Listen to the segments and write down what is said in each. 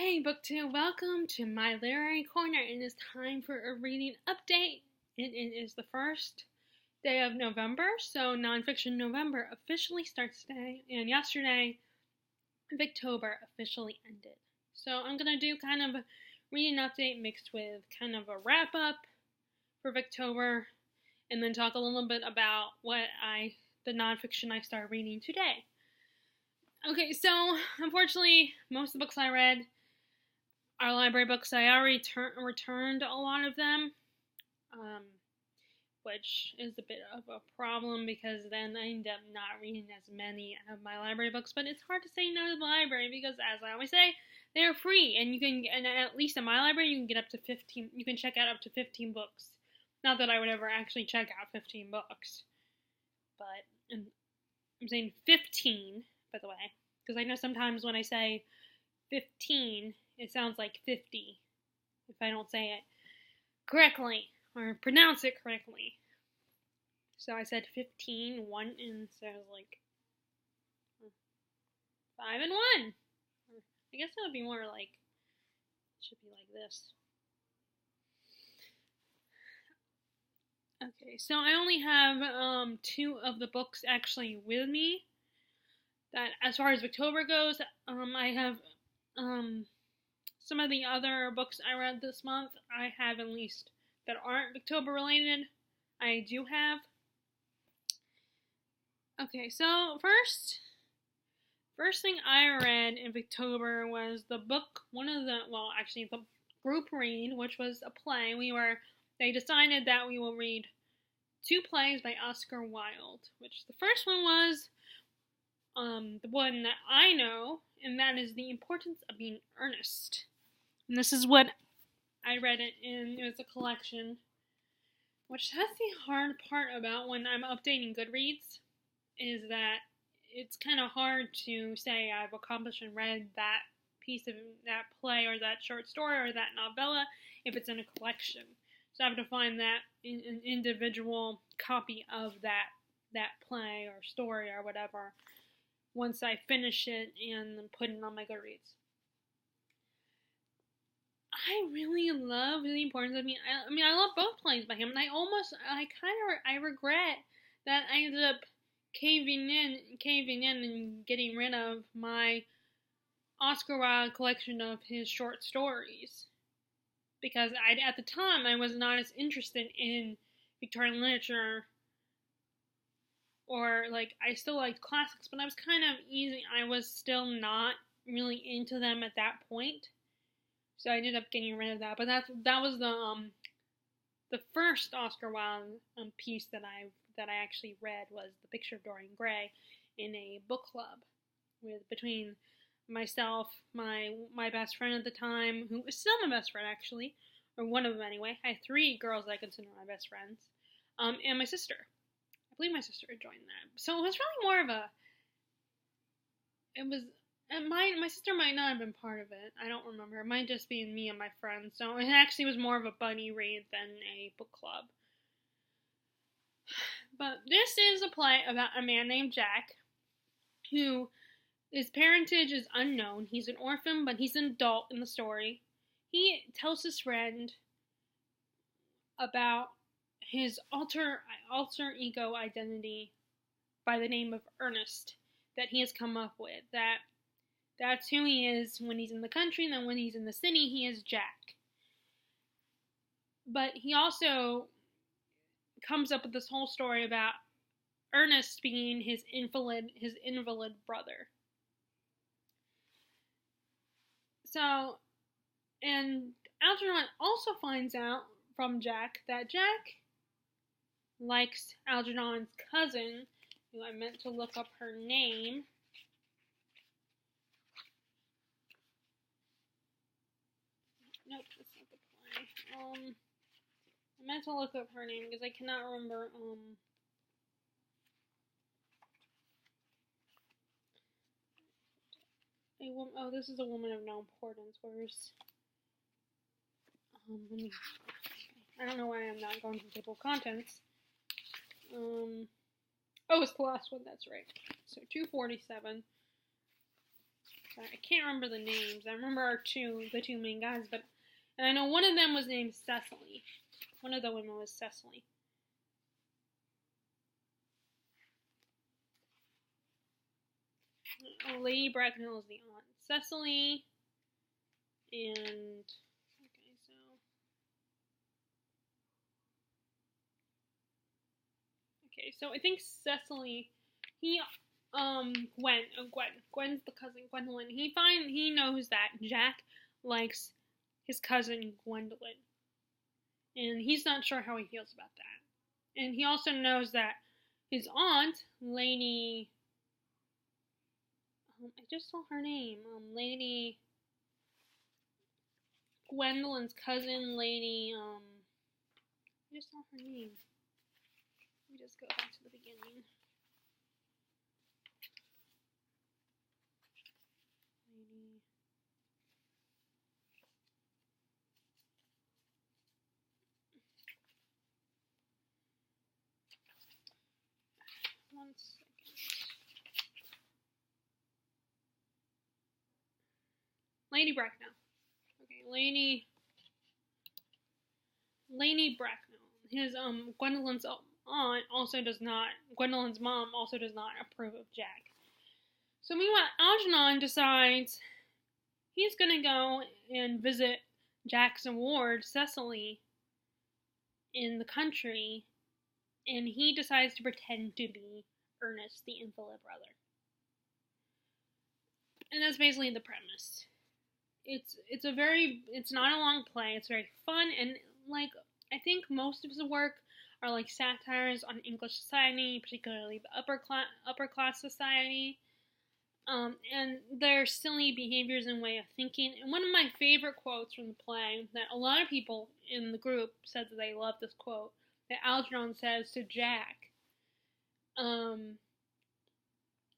Hey BookTube, welcome to my literary corner. It is time for a reading update. It is the first day of November, so Nonfiction November officially starts today, and yesterday Victober officially ended. So I'm going to do kind of a reading update mixed with kind of a wrap up for Victober, and then talk a little bit about the nonfiction I started reading today. Okay, so unfortunately, most of the books I read are library books. I already returned a lot of them, which is a bit of a problem because then I end up not reading as many of my library books. But it's hard to say no to the library because, as I always say, they're free, and at least in my library, you can get up to 15. You can check out up to 15 books. Not that I would ever actually check out 15 books, but I'm saying 15, by the way, because I know sometimes when I say 15, it sounds like 50 if I don't say it correctly or pronounce it correctly. So I said 15, 1, and so I was like 5 and 1. I guess that would be more like, it should be like this. Okay, so I only have 2 of the books actually with me. That, as far as Victober goes, I have some of the other books I read this month. I have, at least that aren't Victober related. I do have. Okay, so first thing I read in Victober was the group read, which was a play. They decided that we will read 2 plays by Oscar Wilde, which the first one was the one that I know, and that is The Importance of Being Earnest. And this is what I read it in. It was a collection, which that's the hard part about when I'm updating Goodreads, is that it's kind of hard to say I've accomplished and read that piece of that play or that short story or that novella if it's in a collection. So I have to find that an individual copy of that play or story or whatever once I finish it and put it on my Goodreads. I really love The Importance of Being. I love both plays by him, and I regret that I ended up caving in and getting rid of my Oscar Wilde collection of his short stories, because at the time I was not as interested in Victorian literature, or I still liked classics, but I was still not really into them at that point. So I ended up getting rid of that. But that was the first Oscar Wilde piece that I actually read was The Picture of Dorian Gray in a book club between myself, my best friend at the time, who is still my best friend actually, or one of them anyway. I have 3 girls that I consider my best friends, and my sister. I believe my sister joined that. So it was really more of a. My sister might not have been part of it. I don't remember. It might just be me and my friends. So it actually was more of a buddy read than a book club. But this is a play about a man named Jack, who his parentage is unknown. He's an orphan, but he's an adult in the story. He tells his friend about his alter ego identity by the name of Ernest that he has come up with. That's who he is when he's in the country, and then when he's in the city, he is Jack. But he also comes up with this whole story about Ernest being his invalid brother. So, and Algernon also finds out from Jack that Jack likes Algernon's cousin, who I meant to look up her name. Nope, that's not the play. I meant to look up her name because I cannot remember. This is a woman of no importance. Where's I don't know why I'm not going to the table of contents. It's the last one. That's right. So 247. I can't remember the names. I remember the two main guys, and I know one of them was named Cecily. One of the women was Cecily. Lady Bracknell is the aunt. Cecily, and so I think Cecily, Gwen's the cousin, Gwendolyn. He knows that Jack likes his cousin Gwendolyn, and he's not sure how he feels about that. And he also knows that his aunt, Lady, I just saw her name, Lady Gwendolyn's cousin, Lady, I just saw her name. Let me just go back to the beginning. Lady. One second. Lady Bracknell. Okay, Lady Bracknell. His Gwendolyn's aunt also does not. Gwendolyn's mom also does not approve of Jack. So meanwhile, Algernon decides he's gonna go and visit Jack's ward, Cecily, in the country, and he decides to pretend to be Ernest, the invalid brother. And that's basically the premise. It's not a long play. It's very fun, and like I think most of the work are like satires on English society, particularly the upper class society, and their silly behaviors and way of thinking. And one of my favorite quotes from the play that a lot of people in the group said that they loved this quote that Algernon says to Jack,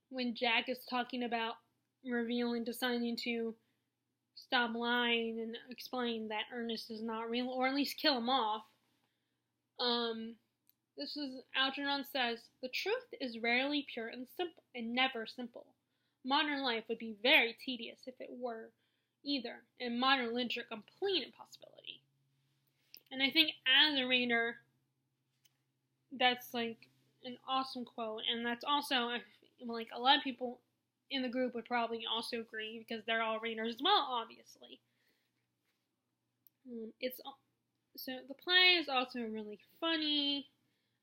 when Jack is talking about deciding to stop lying and explain that Ernest is not real, or at least kill him off. This is Algernon says, "The truth is rarely pure and simple, and never simple. Modern life would be very tedious if it were either, and modern literature a complete impossibility." And I think as a reader, that's like an awesome quote, and that's also like a lot of people in the group would probably also agree because they're all readers as well, obviously. So the play is also really funny,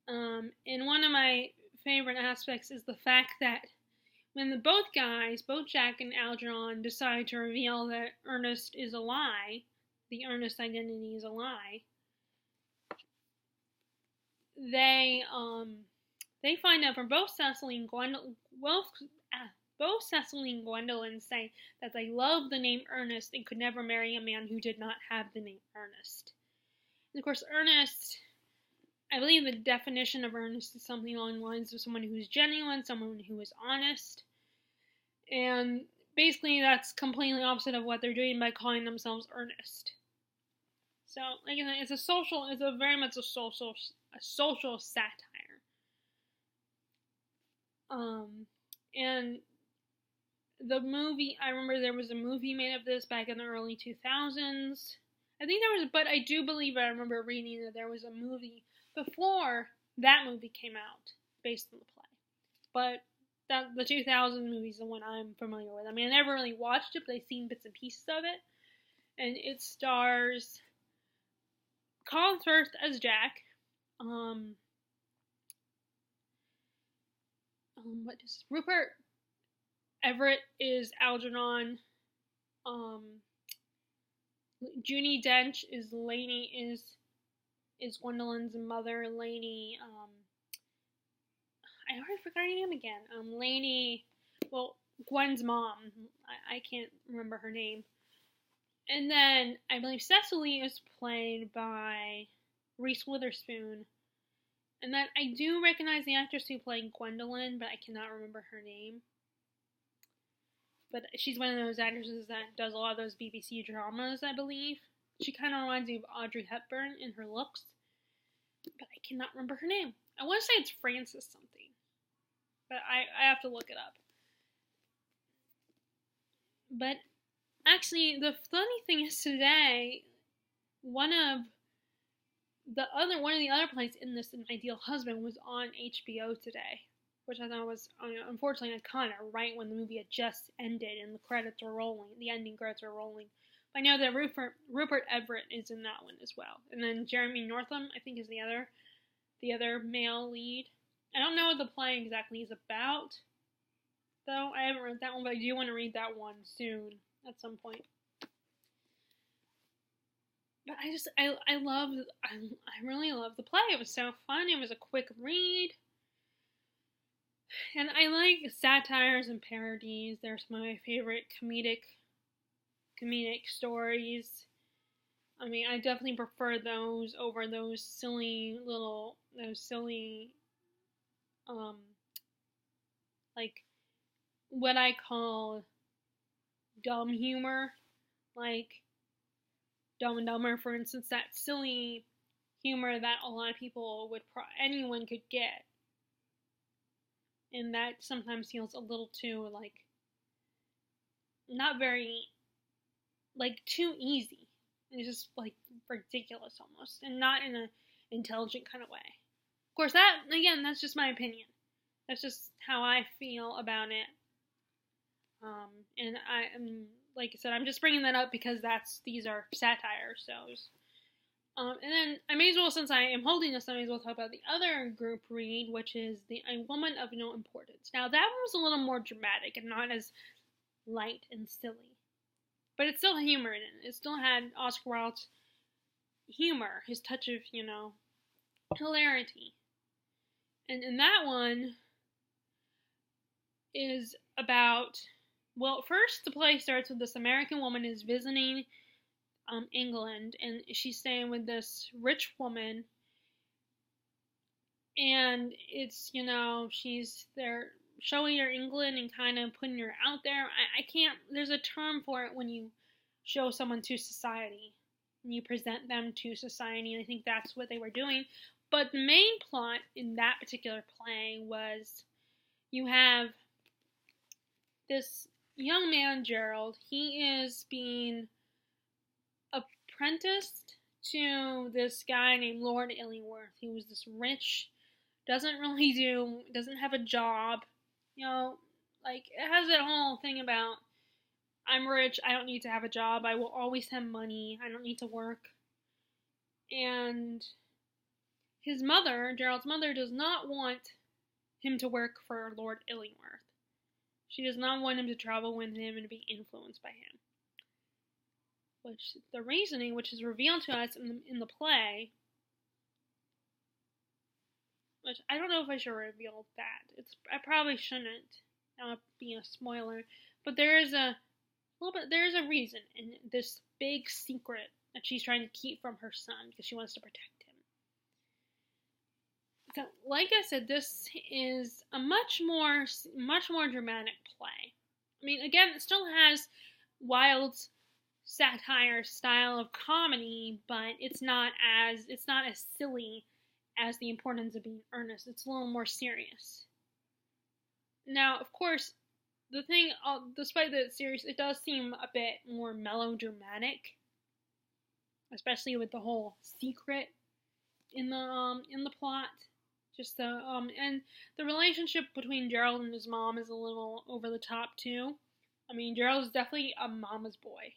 and one of my favorite aspects is the fact that when both Jack and Algernon, decide to reveal that Ernest is a lie, the Ernest identity is a lie, they find out from both Cecily and Gwendolyn say that they love the name Ernest and could never marry a man who did not have the name Ernest. And of course, Ernest, I believe the definition of Ernest is something along the lines of someone who's genuine, someone who is honest. And basically that's completely opposite of what they're doing by calling themselves Ernest. So, like I said, it's very much a social satire. And the movie, I remember there was a movie made of this back in the early 2000s. I think there was, but I do believe I remember reading that there was a movie before that movie came out based on the play. But the 2000 movie is the one I'm familiar with. I mean, I never really watched it, but I've seen bits and pieces of it. And it stars Colin Firth as Jack. Rupert Everett is Algernon. Judi Dench is Lainey, is Gwendolyn's mother. Lainey, I already forgot her name again. Lainey, Gwen's mom. I can't remember her name. And then I believe Cecily is played by Reese Witherspoon. And then I do recognize the actress who played Gwendolyn, but I cannot remember her name. But she's one of those actresses that does a lot of those BBC dramas, I believe. She kind of reminds me of Audrey Hepburn in her looks. But I cannot remember her name. I want to say it's Frances something. But I have to look it up. But actually, the funny thing is today, one of one of the other plays in this An Ideal Husband was on HBO today, which I thought was unfortunately kind of right when the movie had just ended and the credits were rolling, the ending credits were rolling. But I know that Rupert Everett is in that one as well, and then Jeremy Northam I think is the other male lead. I don't know what the play exactly is about, though. I haven't read that one, but I do want to read that one soon at some point. But I really loved the play. It was so fun. It was a quick read. And I like satires and parodies. They're some of my favorite comedic stories. I mean, I definitely prefer those over those silly, like, what I call dumb humor. Like, Dumb and Dumber, for instance, that silly humor that a lot of people anyone could get. And that sometimes feels a little too, like, not very, like, too easy. It's just, like, ridiculous almost, and not in an intelligent kind of way. Of course, that's just my opinion. That's just how I feel about it. And like I said, I'm just bringing that up because these are satire shows. And then I may as well, since I am holding this, I may as well talk about the other group read, which is A Woman of No Importance. Now, that one was a little more dramatic and not as light and silly. But it still had humor in it. It still had Oscar Wilde's humor, his touch of, hilarity. And in that one is about, well, first the play starts with this American woman is visiting England, and she's staying with this rich woman, and it's, she's there showing her England and kind of putting her out there. I can't, there's a term for it when you show someone to society, and you present them to society, and I think that's what they were doing. But the main plot in that particular play was you have this young man, Gerald. He is being apprenticed to this guy named Lord Illingworth. He was this rich, doesn't have a job. Like, it has that whole thing about, I'm rich, I don't need to have a job, I will always have money, I don't need to work. And his mother, Gerald's mother, does not want him to work for Lord Illingworth. She does not want him to travel with him and be influenced by him. Which, the reasoning, which is revealed to us in the play, which I don't know if I should reveal that. I probably shouldn't. That would be a spoiler. But there is a reason in this big secret that she's trying to keep from her son because she wants to protect him. So, like I said, this is a much more dramatic play. I mean, again, it still has Wilde's satire style of comedy, but it's not as silly as The Importance of Being Earnest. It's a little more serious. Now, of course, the thing, despite that it's serious, it does seem a bit more melodramatic, especially with the whole secret in the plot. Just and the relationship between Gerald and his mom is a little over the top too. I mean, Gerald is definitely a mama's boy.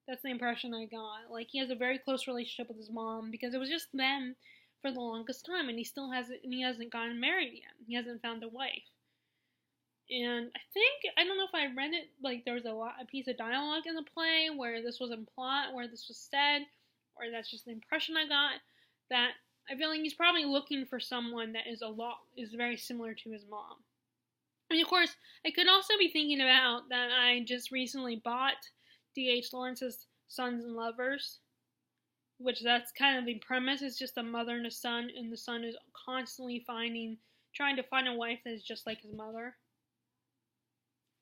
That's the impression I got. Like, he has a very close relationship with his mom because it was just them for the longest time, and he hasn't gotten married yet. He hasn't found a wife. And I don't know if I read it, like, there was a piece of dialogue in the play where this was in plot, where this was said, or that's just the impression I got, that I feel like he's probably looking for someone that is very similar to his mom. I mean, of course, I could also be thinking about that I just recently bought D.H. Lawrence's Sons and Lovers, which that's kind of the premise. It's just a mother and a son, and the son is constantly trying to find a wife that is just like his mother.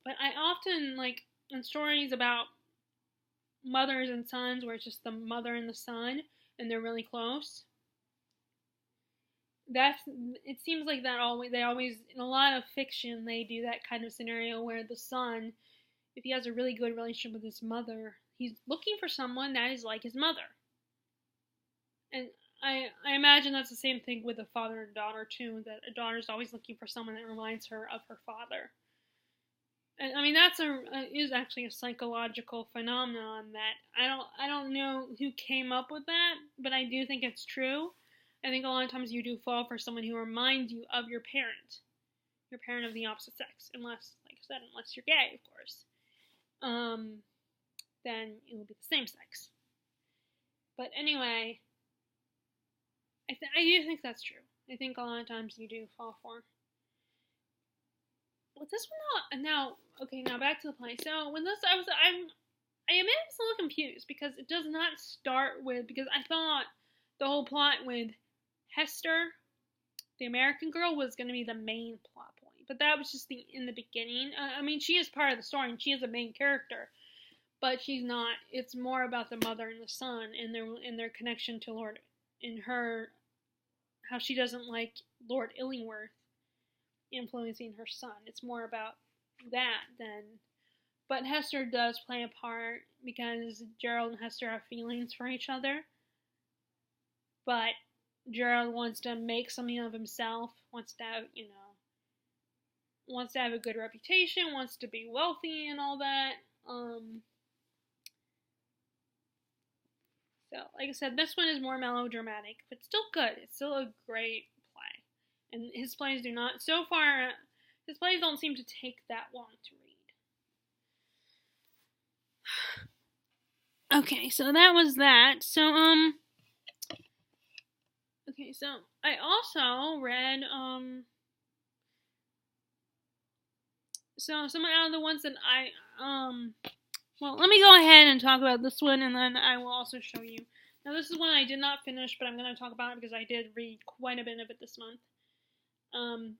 But I often, like, in stories about mothers and sons where it's just the mother and the son, and they're really close, it seems like they always, in a lot of fiction, they do that kind of scenario where the son if he has a really good relationship with his mother, he's looking for someone that is like his mother. And I imagine that's the same thing with a father and daughter too, that a daughter is always looking for someone that reminds her of her father. And I mean that's is actually a psychological phenomenon that I don't know who came up with that, but I do think it's true. I think a lot of times you do fall for someone who reminds you of your parent of the opposite sex, unless, like I said, unless you're gay, of course. Then it will be the same sex. But anyway, I do think that's true. I think a lot of times you do fall for. Well, this one now. Okay, now back to the play. So when this, I am a little confused because it does not start with, because I thought the whole plot with Hester, the American girl, was going to be the main plot point, but that was just in the beginning. I mean, she is part of the story and she is a main character, but she's not. It's more about the mother and the son and their connection to Lord, and her, how she doesn't like Lord Illingworth influencing her son. It's more about that than. But Hester does play a part because Gerald and Hester have feelings for each other. But Gerald wants to make something of himself, wants to have, wants to have a good reputation, wants to be wealthy and all that. So, like I said, this one is more melodramatic, but still good. It's still a great play. And his plays do not, so far, his plays don't seem to take that long to read. Okay, so that was that. So, okay, so I also read, so some out of the ones that well, let me go ahead and talk about this one, and then I will also show you. Now, this is one I did not finish, but I'm going to talk about it because I did read quite a bit of it this month.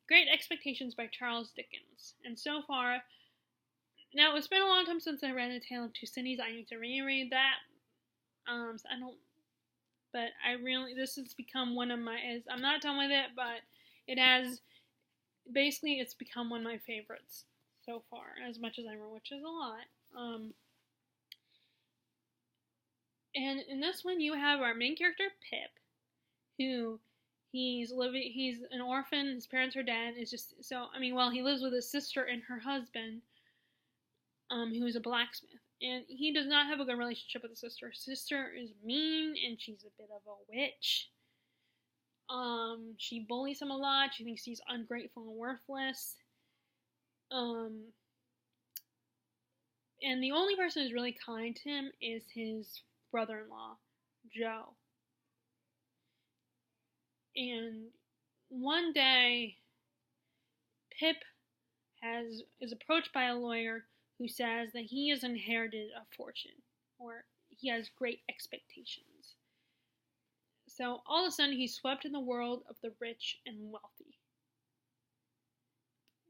Great Expectations by Charles Dickens. And so far, now it's been a long time since I read A Tale of Two Cities. I need to reread that. So I don't, but I really, this has become one of my, I'm not done with it, but it has, basically it's become one of my favorites so far, as much as I remember, which is a lot. And in this one, you have our main character, Pip, who he's an orphan, his parents are dead, he lives with his sister and her husband, who is a blacksmith, and he does not have a good relationship with his sister. His sister is mean, and she's a bit of a witch. She bullies him a lot, she thinks he's ungrateful and worthless, and the only person who's really kind to him is his brother-in-law, Joe. And one day, Pip is approached by a lawyer who says that he has inherited a fortune, or he has great expectations. So all of a sudden, he's swept in the world of the rich and wealthy.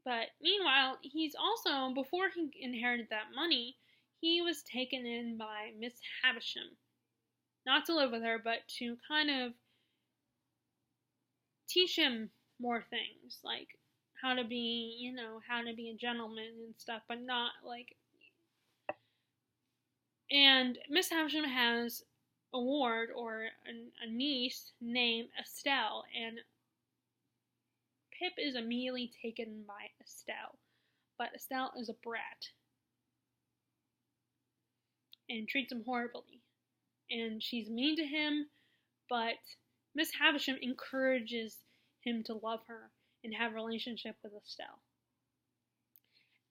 But meanwhile, he's also, before he inherited that money, he was taken in by Miss Havisham. Not to live with her, but to kind of teach him more things, like how to be a gentleman and stuff, but not like. And Miss Havisham has a ward, or a niece named Estelle, and Pip is immediately taken by Estelle, but Estelle is a brat and treats him horribly, and she's mean to him, but Miss Havisham encourages him to love her and have a relationship with Estelle.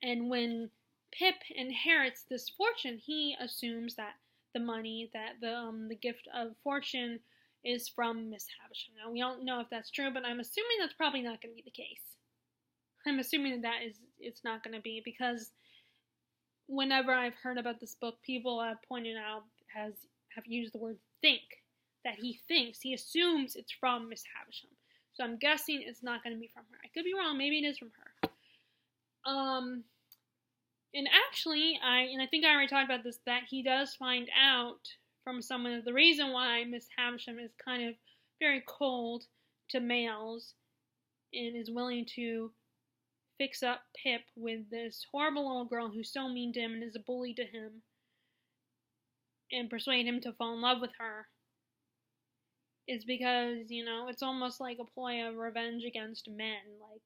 And when Pip inherits this fortune, he assumes that the money, that the gift of fortune is from Miss Havisham. Now, we don't know if that's true, but I'm assuming that's probably not going to be the case. I'm assuming it's not going to be, because whenever I've heard about this book, people have pointed out, have used the word think, that he assumes it's from Miss Havisham. So I'm guessing it's not going to be from her. I could be wrong, maybe it is from her. And actually, I think I already talked about this, that he does find out from someone the reason why Miss Havisham is kind of very cold to males and is willing to fix up Pip with this horrible little girl who's so mean to him and is a bully to him, and persuade him to fall in love with her, is because, it's almost like a ploy of revenge against men. Like,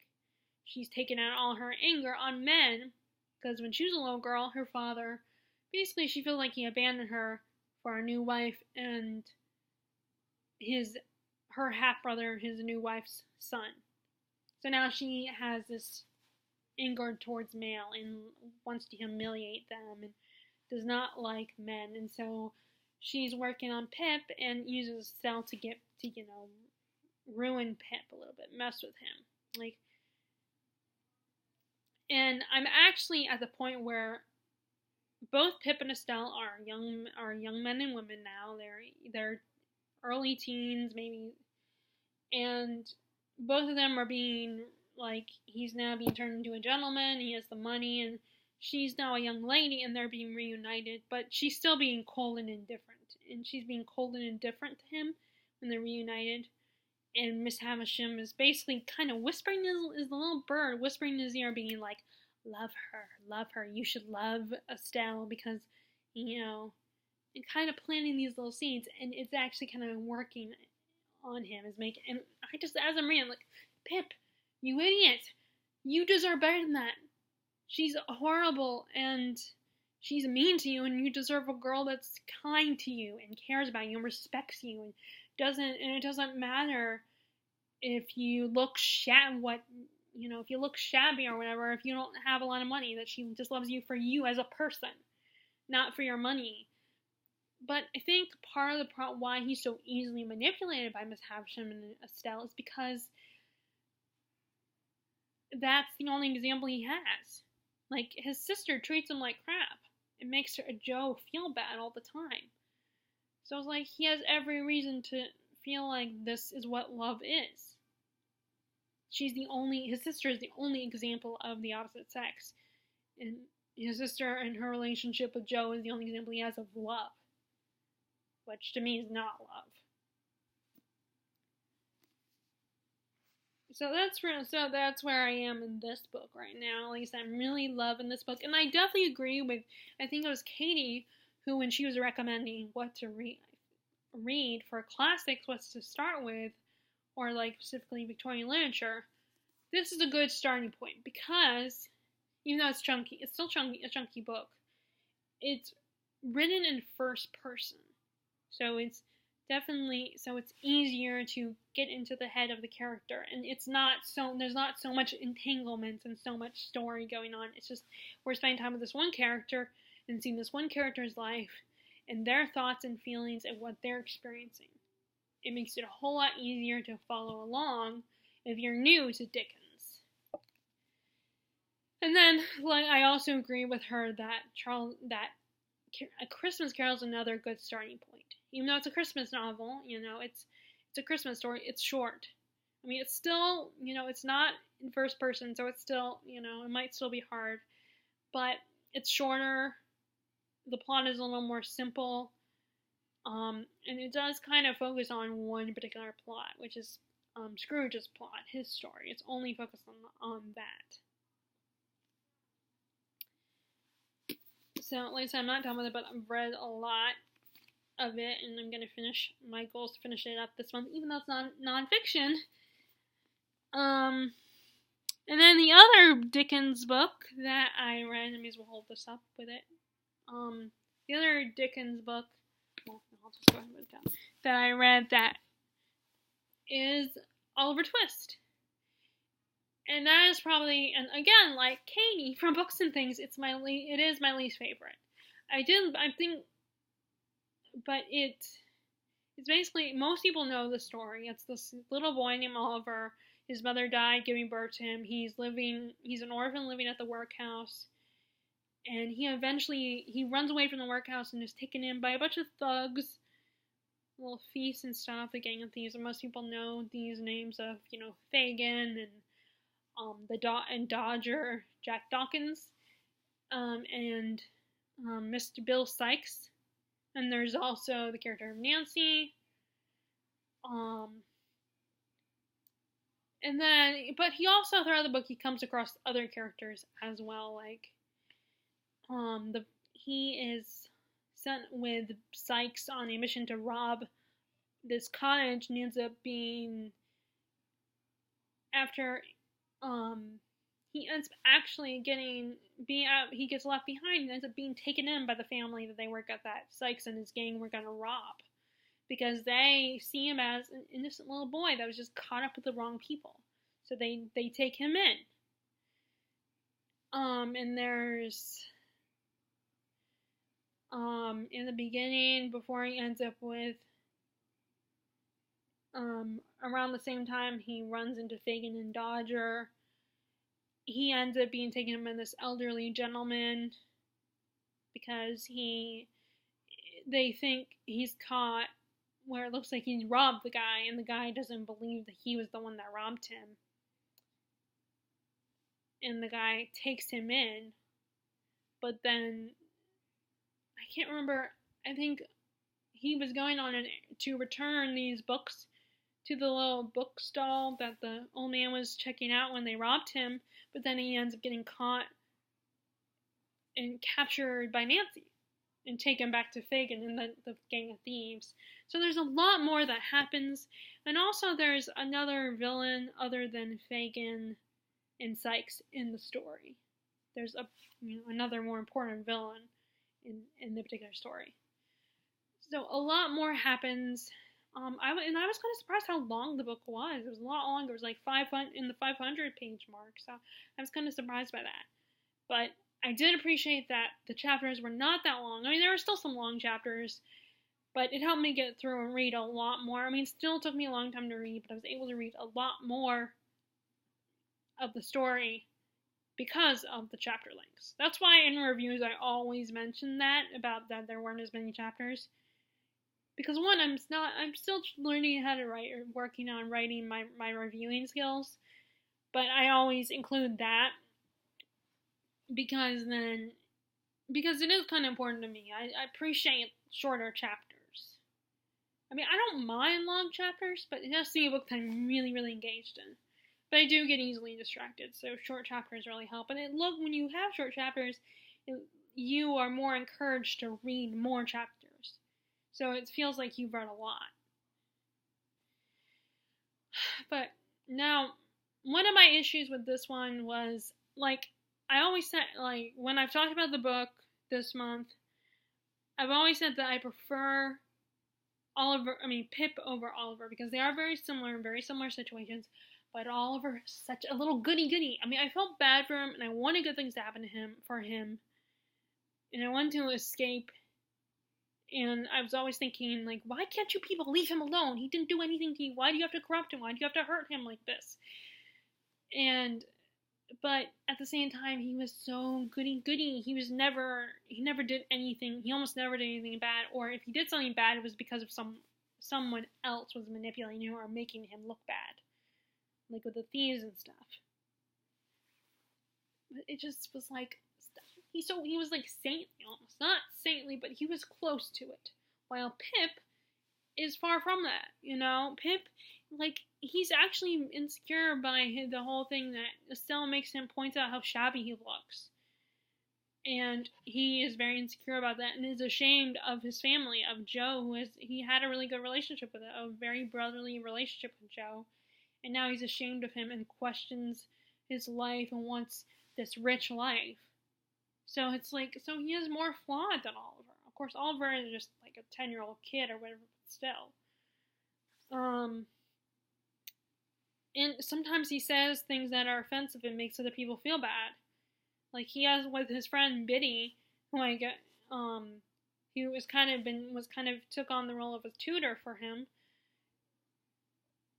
she's taken out all her anger on men, because when she was a little girl, her father, basically she feels like he abandoned her for a new wife and her half-brother, his new wife's son. So now she has this anger towards male and wants to humiliate them and does not like men. And so she's working on Pip and uses Estelle to ruin Pip a little bit, mess with him. And I'm actually at the point where both Pip and Estelle are young men and women now. They're early teens, maybe, and both of them are being, he's now being turned into a gentleman, he has the money, and she's now a young lady, and they're being reunited, but she's still being cold and indifferent, and she's being cold and indifferent to him when they're reunited, and Miss Havisham is basically kind of whispering, is the little bird, whispering in his ear, being like, love her, you should love Estelle, because, and kind of planting these little seeds, and it's actually kind of working on him, and I just, as I'm reading, Pip, you idiot, you deserve better than that. She's horrible, and she's mean to you, and you deserve a girl that's kind to you, and cares about you, and respects you, and it doesn't matter if you look if you look shabby or whatever, if you don't have a lot of money, that she just loves you for you as a person, not for your money. But I think part of the problem why he's so easily manipulated by Miss Havisham and Estelle is because that's the only example he has. His sister treats him like crap. It makes Joe feel bad all the time. So it's he has every reason to feel like this is what love is. His sister is the only example of the opposite sex. And his sister and her relationship with Joe is the only example he has of love. Which to me is not love. So that's where I am in this book right now. At least I'm really loving this book. And I definitely agree with, I think it was Katie, who when she was recommending what to read for classics, what to start with, or specifically Victorian literature, this is a good starting point because even though it's chunky, it's still a chunky book. It's written in first person. So it's easier to get into the head of the character, and there's not so much entanglement and so much story going on. It's just we're spending time with this one character and seeing this one character's life and their thoughts and feelings and what they're experiencing. It makes it a whole lot easier to follow along if you're new to Dickens. And then, I also agree with her that A Christmas Carol is another good starting point. Even though it's a Christmas novel, it's a Christmas story, it's short. I mean, it's still, it's not in first person, so it's still, it might still be hard, but it's shorter, the plot is a little more simple, and it does kind of focus on one particular plot, which is Scrooge's plot, his story. It's only focused on that. So, like I said, I'm not done with it, but I've read a lot of it, and I'm going to my goal is to finish it up this month, even though it's not nonfiction. And then the other Dickens book that I read, I may as well hold this up with it. The other Dickens book, well, I'll just go ahead and put it down, that I read that is Oliver Twist. And that is probably, and again, like Katie from Books and Things, it is my least favorite. But it's basically, most people know the story. It's this little boy named Oliver. His mother died giving birth to him. He's an orphan living at the workhouse. And he runs away from the workhouse and is taken in by a bunch of thugs, little thieves and stuff, the gang of thieves. And most people know these names of, Fagin and Dodger, Jack Dawkins, and Mr. Bill Sykes. And there's also the character of Nancy, And then, but he also throughout the book he comes across other characters as well. Like, he is sent with Sykes on a mission to rob this cottage, and ends up being after he ends up actually he gets left behind and ends up being taken in by the family that they work at, that Sykes and his gang were gonna rob, because they see him as an innocent little boy that was just caught up with the wrong people. So they take him in. And there's in the beginning, before he ends up with around the same time he runs into Fagin and Dodger, he ends up being taken by this elderly gentleman because they think he's caught where it looks like he's robbed the guy, and the guy doesn't believe that he was the one that robbed him. And the guy takes him in, but then I can't remember, I think he was going on to return these books to the little book stall that the old man was checking out when they robbed him, but then he ends up getting caught and captured by Nancy and taken back to Fagin and the gang of thieves. So there's a lot more that happens, and also there's another villain other than Fagin and Sykes in the story. There's another more important villain in the particular story. So a lot more happens. I was kind of surprised how long the book was. It was a lot longer. It was like 500 in the 500 page mark. So I was kind of surprised by that. But I did appreciate that the chapters were not that long. I mean, there were still some long chapters, but it helped me get through and read a lot more. I mean, it still took me a long time to read, but I was able to read a lot more of the story because of the chapter lengths. That's why in reviews I always mention that, about that there weren't as many chapters. Because one, I'm still learning how to write, or working on writing my reviewing skills, but I always include that because it is kind of important to me. I appreciate shorter chapters. I mean, I don't mind long chapters, but it has to be a book that I'm really, really engaged in. But I do get easily distracted, so short chapters really help. And when you have short chapters, you are more encouraged to read more chapters. So it feels like you've read a lot. But now, one of my issues with this one was, like, I always said, like, when I've talked about the book this month, I've always said that I prefer Pip over Oliver, because they are very similar in very similar situations. But Oliver is such a little goody-goody. I mean, I felt bad for him, and I wanted good things to happen to him, and I wanted to escape. And I was always thinking, like, why can't you people leave him alone? He didn't do anything to you. Why do you have to corrupt him? Why do you have to hurt him like this? But at the same time, he was so goody-goody. He never did anything. He almost never did anything bad. Or if he did something bad, it was because of someone else was manipulating him or making him look bad. Like with the thieves and stuff. But it just was like, he was like saintly almost. Not saintly, but he was close to it. While Pip is far from that, Pip, like, he's actually insecure by the whole thing that Estelle makes him point out how shabby he looks. And he is very insecure about that and is ashamed of his family, of Joe, he had a really good relationship with, a very brotherly relationship with Joe. And now he's ashamed of him and questions his life and wants this rich life. So it's like, so he is more flawed than Oliver. Of course, Oliver is just like a 10-year-old kid or whatever, but still. And sometimes he says things that are offensive and makes other people feel bad. Like he has with his friend Biddy, who took on the role of a tutor for him.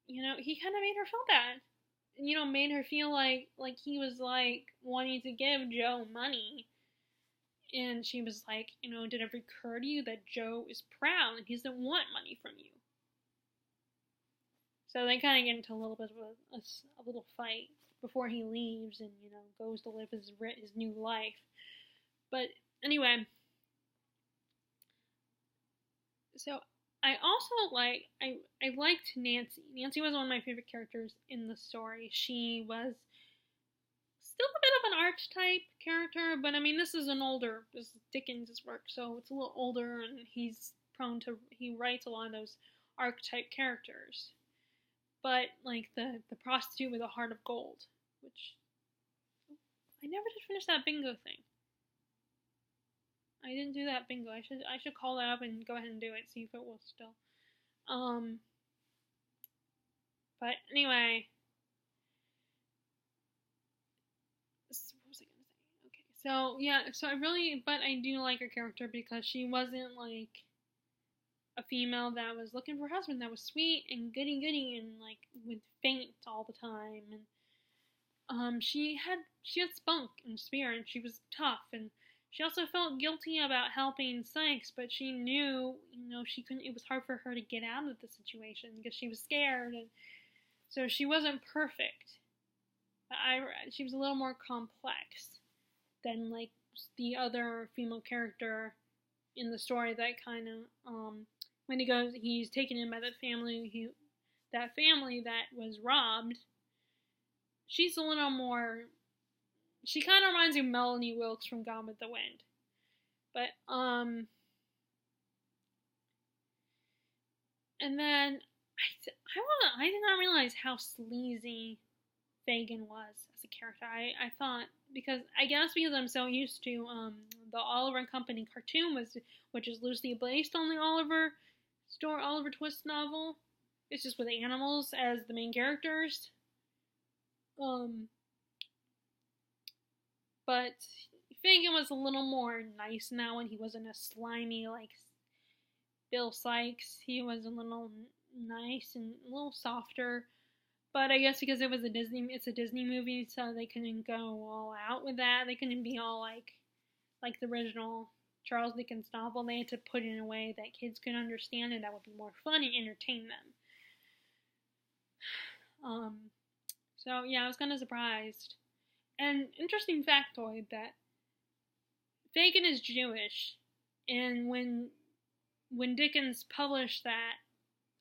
He kind of made her feel bad. Made her feel like he was like wanting to give Joe money. And she was like, did it occur to you that Joe is proud and he doesn't want money from you? So they kind of get into a little bit of a little fight before he leaves and, goes to live his new life. But anyway, so I also I liked Nancy. Nancy was one of my favorite characters in the story. She was still a bit of an archetype character, but I mean, this is Dickens' work, so it's a little older, and he writes a lot of those archetype characters. But like the prostitute with a heart of gold, which I never did finish that bingo thing. I didn't do that bingo. I should call that up and go ahead and do it. See if it will still. But anyway, what was I gonna say? Okay, so yeah, but I do like her character because she wasn't like a female that was looking for a husband that was sweet and goody and like would faint all the time, and she had spunk and spirit, and she was tough, and she also felt guilty about helping Sykes, but she knew, she couldn't. It was hard for her to get out of the situation because she was scared, and so she wasn't perfect. She was a little more complex than like the other female character in the story that kind of when he's taken in by that family that was robbed. She's a little more. She kind of reminds me of Melanie Wilkes from Gone with the Wind, but and then I did not realize how sleazy Fagin was as a character. I thought because I'm so used to the Oliver and Company cartoon which is loosely based on the Oliver Twist novel. It's just with animals as the main characters. But Fagin was a little more nice now when he wasn't a slimy like Bill Sykes. He was a little nice and a little softer. But I guess because it's a Disney movie, so they couldn't go all out with that. They couldn't be all like the original Charles Dickens novel. They had to put it in a way that kids could understand and that would be more fun and entertain them. So yeah, I was kind of surprised. And interesting factoid that Fagin is Jewish, and when Dickens published that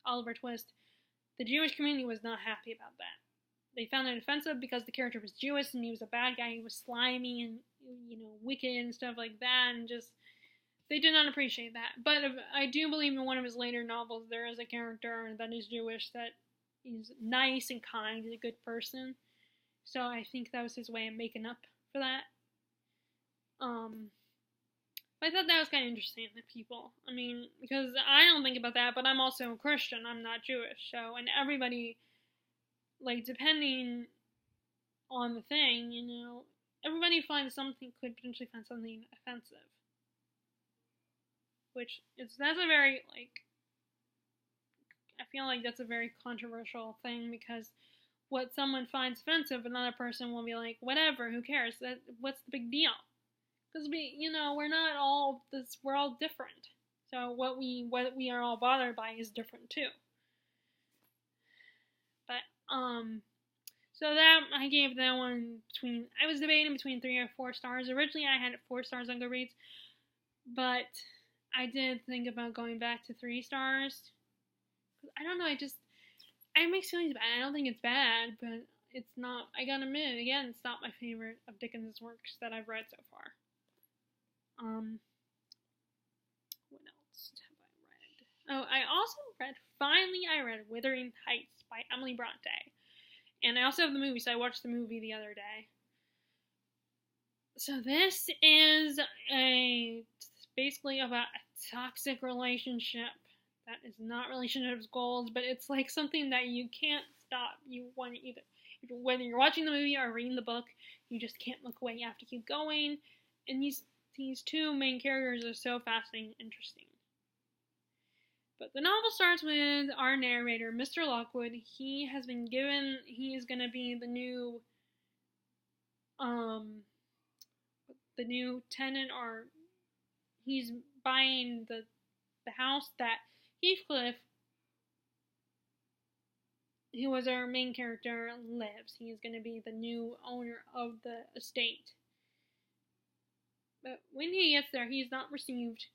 Oliver Twist, the Jewish community was not happy about that. They found it offensive because the character was Jewish and he was a bad guy. He was slimy and wicked and stuff like that, and just they did not appreciate that. But I do believe in one of his later novels there is a character that is Jewish that is nice and kind and a good person. So I think that was his way of making up for that. I thought that was kind of interesting that people, because I don't think about that, but I'm also a Christian, I'm not Jewish, so, and everybody, like, depending on the thing, everybody could potentially find something offensive. That's a very, I feel like that's a very controversial thing, because what someone finds offensive, another person will be like, whatever, who cares, what's the big deal? Because we're not all this. We're all different. So what we are all bothered by is different too. But so that I gave that one I was debating between 3 or 4 stars. Originally I had it 4 stars on Goodreads, but I did think about going back to 3 stars. I don't know. I have mixed feelings about it. I don't think it's bad, but it's not. I gotta admit, again, it's not my favorite of Dickens' works that I've read so far. What else have I read? Oh, I read Wuthering Heights by Emily Bronte. And I also have the movie, so I watched the movie the other day. So this is basically about a toxic relationship that is not relationship goals, but it's like something that you can't stop. You want to whether you're watching the movie or reading the book, you just can't look away. You have to keep going. And these two main characters are so fascinating and interesting. But the novel starts with our narrator, Mr. Lockwood. He is going to be the new tenant, or he's buying the house that Heathcliff, who was our main character, lives. He is going to be the new owner of the estate. But when he gets there, he's not received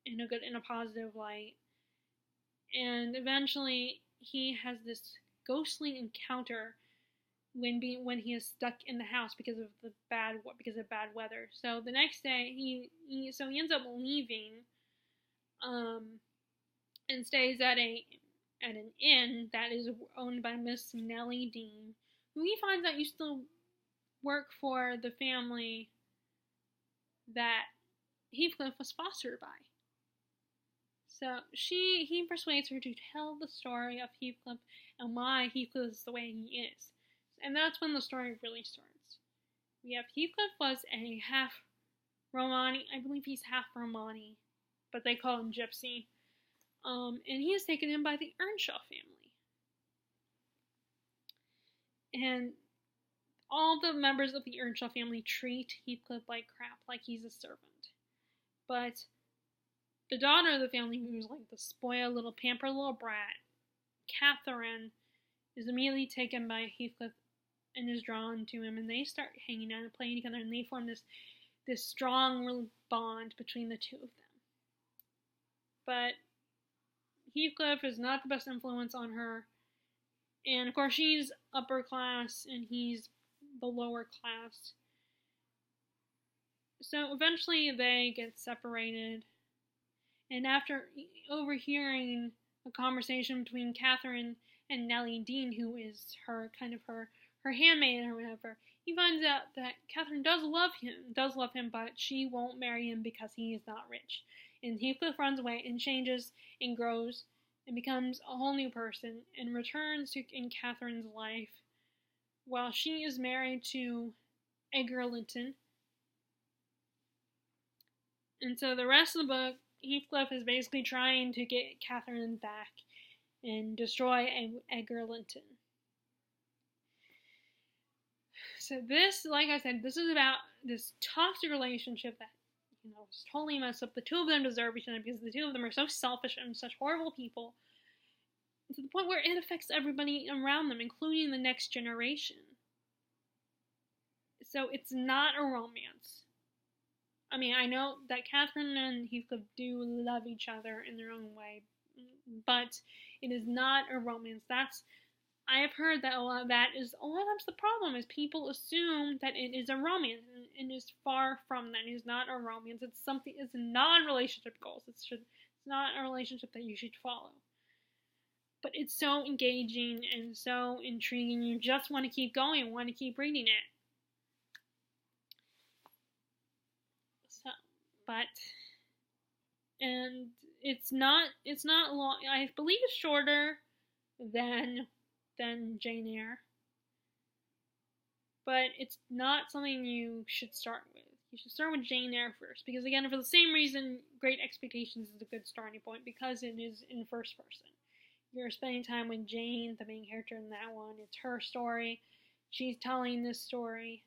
in a positive light. and eventually he has this ghostly encounter when he is stuck in the house because of bad weather. So the next day he ends up leaving, and stays at an inn that is owned by Miss Nellie Dean, who he finds out used to work for the family that Heathcliff was fostered by. So he persuades her to tell the story of Heathcliff and why Heathcliff is the way he is. And that's when the story really starts. We have Heathcliff was a half Romani, I believe he's half Romani, but they call him Gypsy. And he is taken in by the Earnshaw family. And all the members of the Earnshaw family treat Heathcliff like crap, like he's a servant. But the daughter of the family, who's like the spoiled little pampered little brat, Catherine, is immediately taken by Heathcliff and is drawn to him, and they start hanging out and playing together, and they form this strong bond between the two of them. But Heathcliff is not the best influence on her, and of course she's upper class and he's the lower class. So eventually they get separated, and after overhearing a conversation between Catherine and Nellie Dean, who is her handmaid or whatever, he finds out that Catherine does love him, but she won't marry him because he is not rich. And Heathcliff runs away and changes and grows and becomes a whole new person and returns in Catherine's life while she is married to Edgar Linton. And so the rest of the book, Heathcliff is basically trying to get Catherine back and destroy Edgar Linton. So this, like I said, this is about this toxic relationship that, is totally messed up. The two of them deserve each other because the two of them are so selfish and such horrible people, to the point where it affects everybody around them, including the next generation. So it's not a romance. I mean, I know that Catherine and Heathcliff do love each other in their own way, but it is not a romance. I have heard that a lot of times the problem is people assume that it is a romance, and it is far from that. It is not a romance. It's non-relationship goals. It's not a relationship that you should follow. But it's so engaging and so intriguing. You just want to keep going, want to keep reading it. And it's not long. I believe it's shorter than Jane Eyre, but it's not something you should start with. You should start with Jane Eyre first, because again, for the same reason, Great Expectations is a good starting point, because it is in first person. You're spending time with Jane, the main character in that one. It's her story. She's telling this story.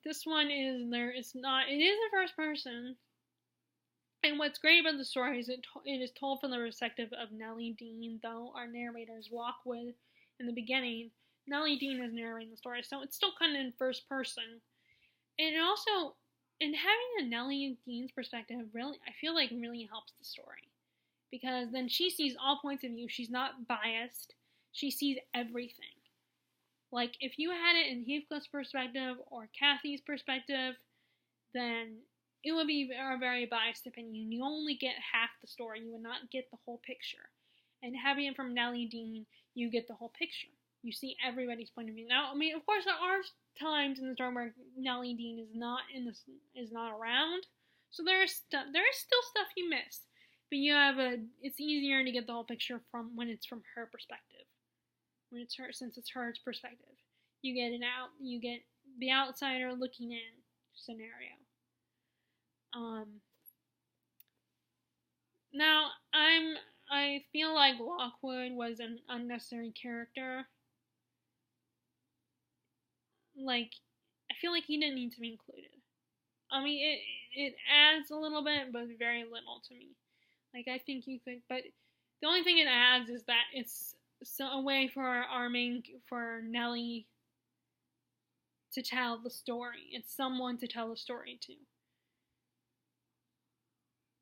This one is it is in first person. And what's great about the story is it is told from the perspective of Nellie Dean, though our narrator is Lockwood in the beginning. Nellie Dean is narrating the story, so it's still kind of in first person. And it also, in having a Nellie Dean's perspective, really, I feel like really helps the story. Because then she sees all points of view. She's not biased. She sees everything. Like, if you had it in Heathcliff's perspective or Kathy's perspective, then it would be a very biased opinion. You only get half the story. You would not get the whole picture. And having it from Nellie Dean, you get the whole picture. You see everybody's point of view. Now, I mean, of course, there are times in the story where Nellie Dean is not around. So there is still stuff you miss. But it's easier to get the whole picture when it's from her perspective. Since it's her perspective. You get the outsider looking in scenario. Now, I feel like Lockwood was an unnecessary character. Like, I feel like he didn't need to be included. I mean, it adds a little bit, but very little to me. Like, I think you could, but the only thing it adds is that it's a way for Nellie to tell the story. It's someone to tell the story to.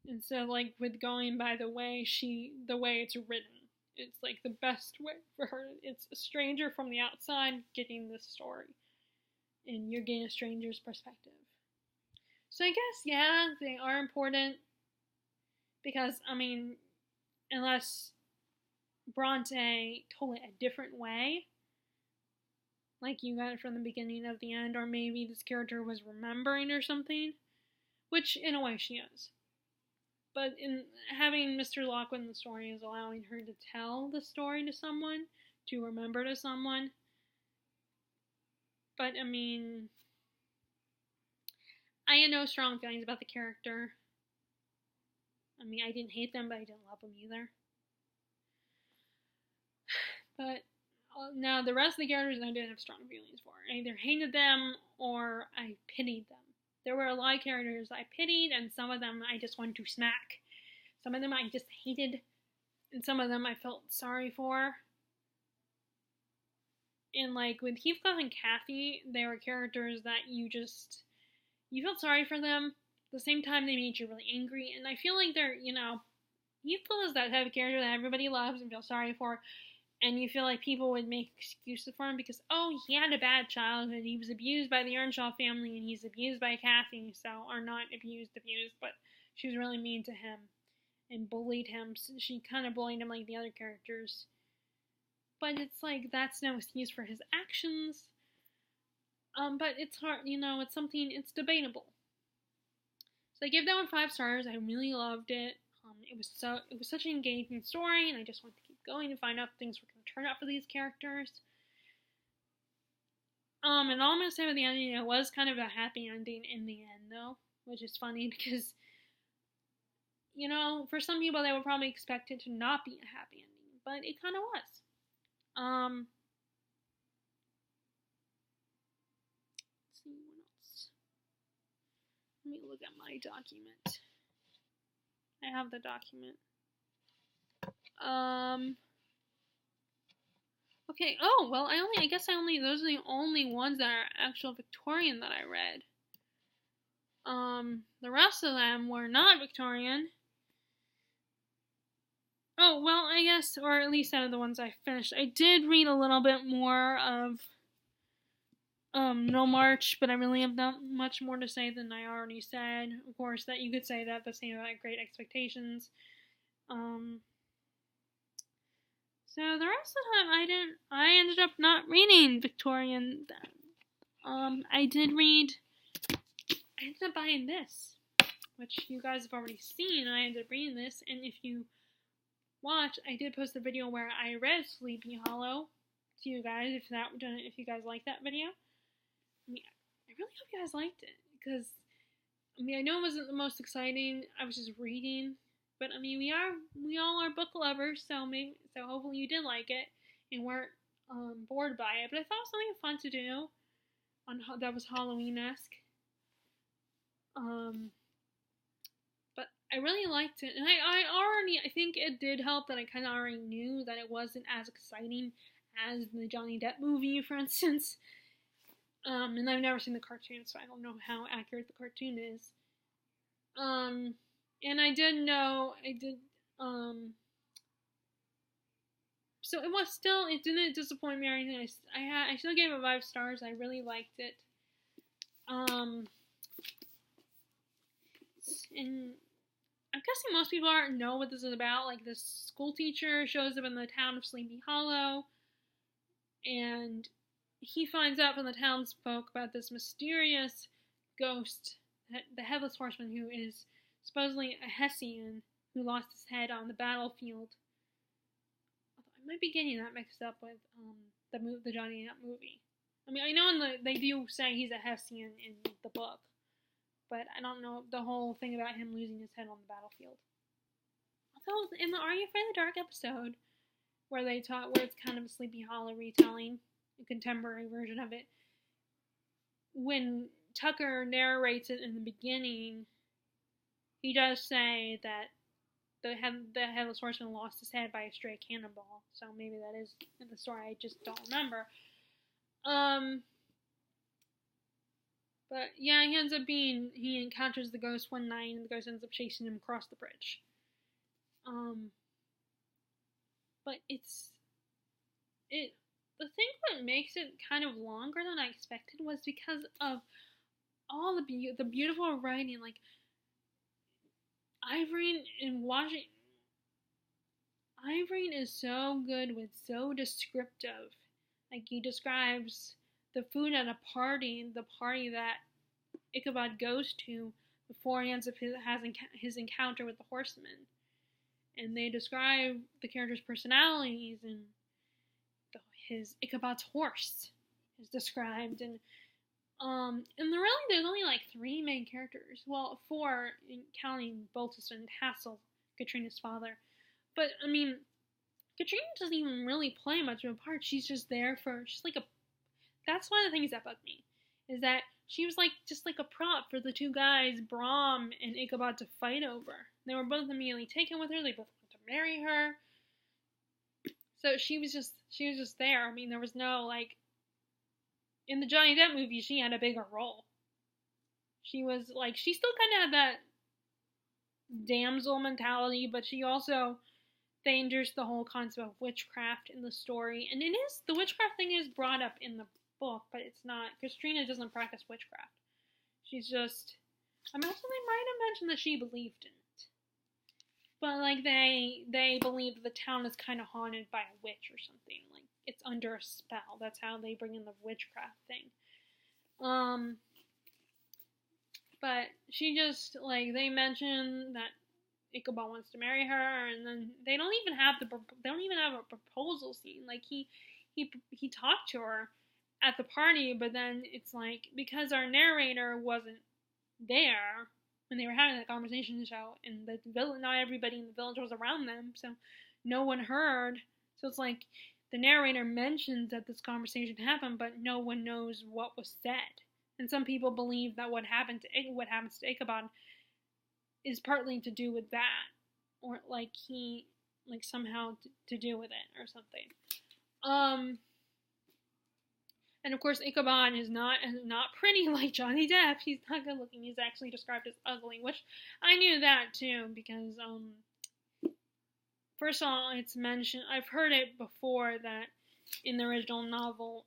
instead of like with going by the way it's written. It's like the best way for her. It's a stranger from the outside getting this story, and you're getting a stranger's perspective. So I guess, yeah, they are important because, I mean, unless Bronte told it a different way, like you got it from the beginning of the end, or maybe this character was remembering or something, which in a way she is. But in having Mr. Lockwood in the story is allowing her to tell the story to someone, to remember to someone. But I mean, I had no strong feelings about the character. I mean, I didn't hate them, but I didn't love them either. But now the rest of the characters I didn't have strong feelings for. I either hated them or I pitied them. There were a lot of characters I pitied, and some of them I just wanted to smack. Some of them I just hated, and some of them I felt sorry for. And like with Heathcliff and Kathy, they were characters that you felt sorry for them. At the same time, they made you really angry, and I feel like they're, Heathcliff is that type of character that everybody loves and feels sorry for. And you feel like people would make excuses for him because, oh, he had a bad childhood. He was abused by the Earnshaw family, and he's abused by Kathy. Or not abused, but she was really mean to him and bullied him. So she kind of bullied him like the other characters. But it's like, that's no excuse for his actions. But it's hard, it's something, it's debatable. So I gave that one 5 stars. I really loved it. It was such an engaging story, and I just wanted to keep going and find out things were going to turn out for these characters. And all I'm going to say with the ending, it was kind of a happy ending in the end, though, which is funny because, for some people they would probably expect it to not be a happy ending, but it kind of was. Let's see, what else? Let me look at my document. I have the document. Okay, well, those are the only ones that are actual Victorian that I read. The rest of them were not Victorian. Oh, well, I guess, or at least out of the ones I finished. I did read a little bit more of No March, but I really have not much more to say than I already said. Of course, that you could say that the same about Great Expectations. So the rest of the time I ended up not reading Victorian. I ended up buying this, which you guys have already seen. I ended up reading this, and if you watch, I did post a video where I read Sleepy Hollow to you guys, if you guys like that video. I mean, I really hope you guys liked it, because, I know it wasn't the most exciting. I was just reading, but we all are book lovers, so hopefully you did like it and weren't bored by it. But I thought it was something fun to do that was Halloween-esque. But I really liked it, and I think it did help that I kind of already knew that it wasn't as exciting as the Johnny Depp movie, for instance. And I've never seen the cartoon, so I don't know how accurate the cartoon is. And I did know, so it didn't disappoint me or anything. I still gave it 5 stars. I really liked it. And I'm guessing most people already know what this is about. Like, this school teacher shows up in the town of Sleepy Hollow, and he finds out from the townsfolk about this mysterious ghost, the Headless Horseman, who is supposedly a Hessian who lost his head on the battlefield. Although I might be getting that mixed up with the Johnny Depp movie. I know they do say he's a Hessian in the book, but I don't know the whole thing about him losing his head on the battlefield. Although in the Are You Afraid of the Dark episode, where it's kind of a Sleepy Hollow retelling, a contemporary version of it, when Tucker narrates it in the beginning, he does say that the Headless Horseman lost his head by a stray cannonball. So maybe that is in the story. I just don't remember. But yeah, he encounters the ghost one night, and the ghost ends up chasing him across the bridge. Um, but the thing that makes it kind of longer than I expected was because of all the beautiful writing. Like Irene is so good with so descriptive. Like he describes the food at a party, the party that Ichabod goes to before he ends up his encounter with the horsemen, and they describe the characters' personalities, and his Ichabod's horse is described, and there's only like 3 main characters. Well, 4 counting Boltus and Hassel, Katrina's father. But I mean, Katrina doesn't even really play much of a part. She's just there she's like a. That's one of the things that bugged me, is that she was like just like a prop for the 2 guys, Brom and Ichabod, to fight over. They were both immediately taken with her. They both wanted to marry her. So she was just there. I mean, there was no like. In the Johnny Depp movie, she had a bigger role. She was like, she still kind of had that damsel mentality, but she also introduced the whole concept of witchcraft in the story. And the witchcraft thing is brought up in the book, but it's not. Katrina doesn't practice witchcraft. She's just. I mean, also they might have mentioned that she believed in it, but like they believe the town is kind of haunted by a witch or something. Like it's under a spell. That's how they bring in the witchcraft thing. But she just like they mention that Ichabod wants to marry her, and then they don't even have a proposal scene. Like he talked to her at the party, but then it's like because our narrator wasn't there when they were having that conversation show, and not everybody in the village was around them, so no one heard. So it's like the narrator mentions that this conversation happened, but no one knows what was said. And some people believe that what happens to Ichabod is partly to do with that, or like he somehow to do with it or something. And of course Ichabod is not pretty like Johnny Depp. He's not good looking. He's actually described as ugly, which I knew that too because first of all, it's mentioned. I've heard it before that in the original novel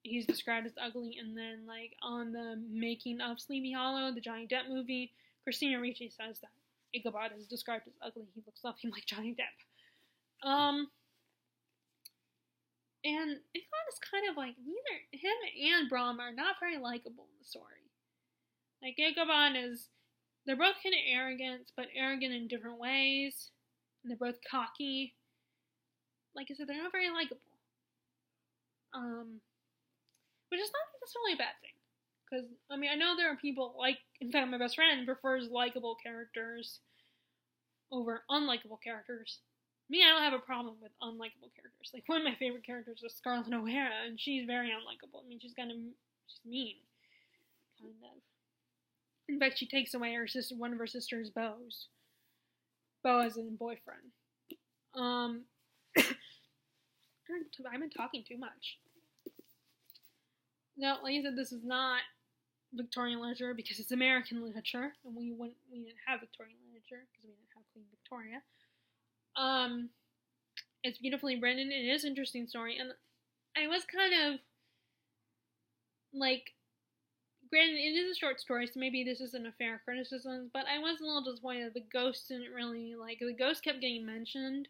he's described as ugly, and then like on the making of Sleepy Hollow, the Johnny Depp movie, Christina Ricci says that Ichabod is described as ugly. He looks nothing like Johnny Depp. And Ichabod is kind of like neither him and Brom are not very likable in the story. Like Ichabod they're both kind of arrogant, but arrogant in different ways, and they're both cocky. Like I said, they're not very likable. Which is not necessarily a bad thing. Because, I mean, I know there are people in fact, my best friend prefers likable characters over unlikable characters. Me, I don't have a problem with unlikable characters. Like, one of my favorite characters is Scarlett O'Hara, and she's very unlikable. I mean, she's mean. Kind of. In fact, she takes away one of her sister's bows. Beau as in boyfriend. I've been talking too much. Now, like I said, this is not Victorian literature because it's American literature, and we didn't have Victorian literature because we didn't have Queen Victoria. It's beautifully written. It is an interesting story, and I was kind of like, granted, it is a short story, so maybe this isn't a fair criticism, but I was a little disappointed. The ghost didn't really the ghost kept getting mentioned,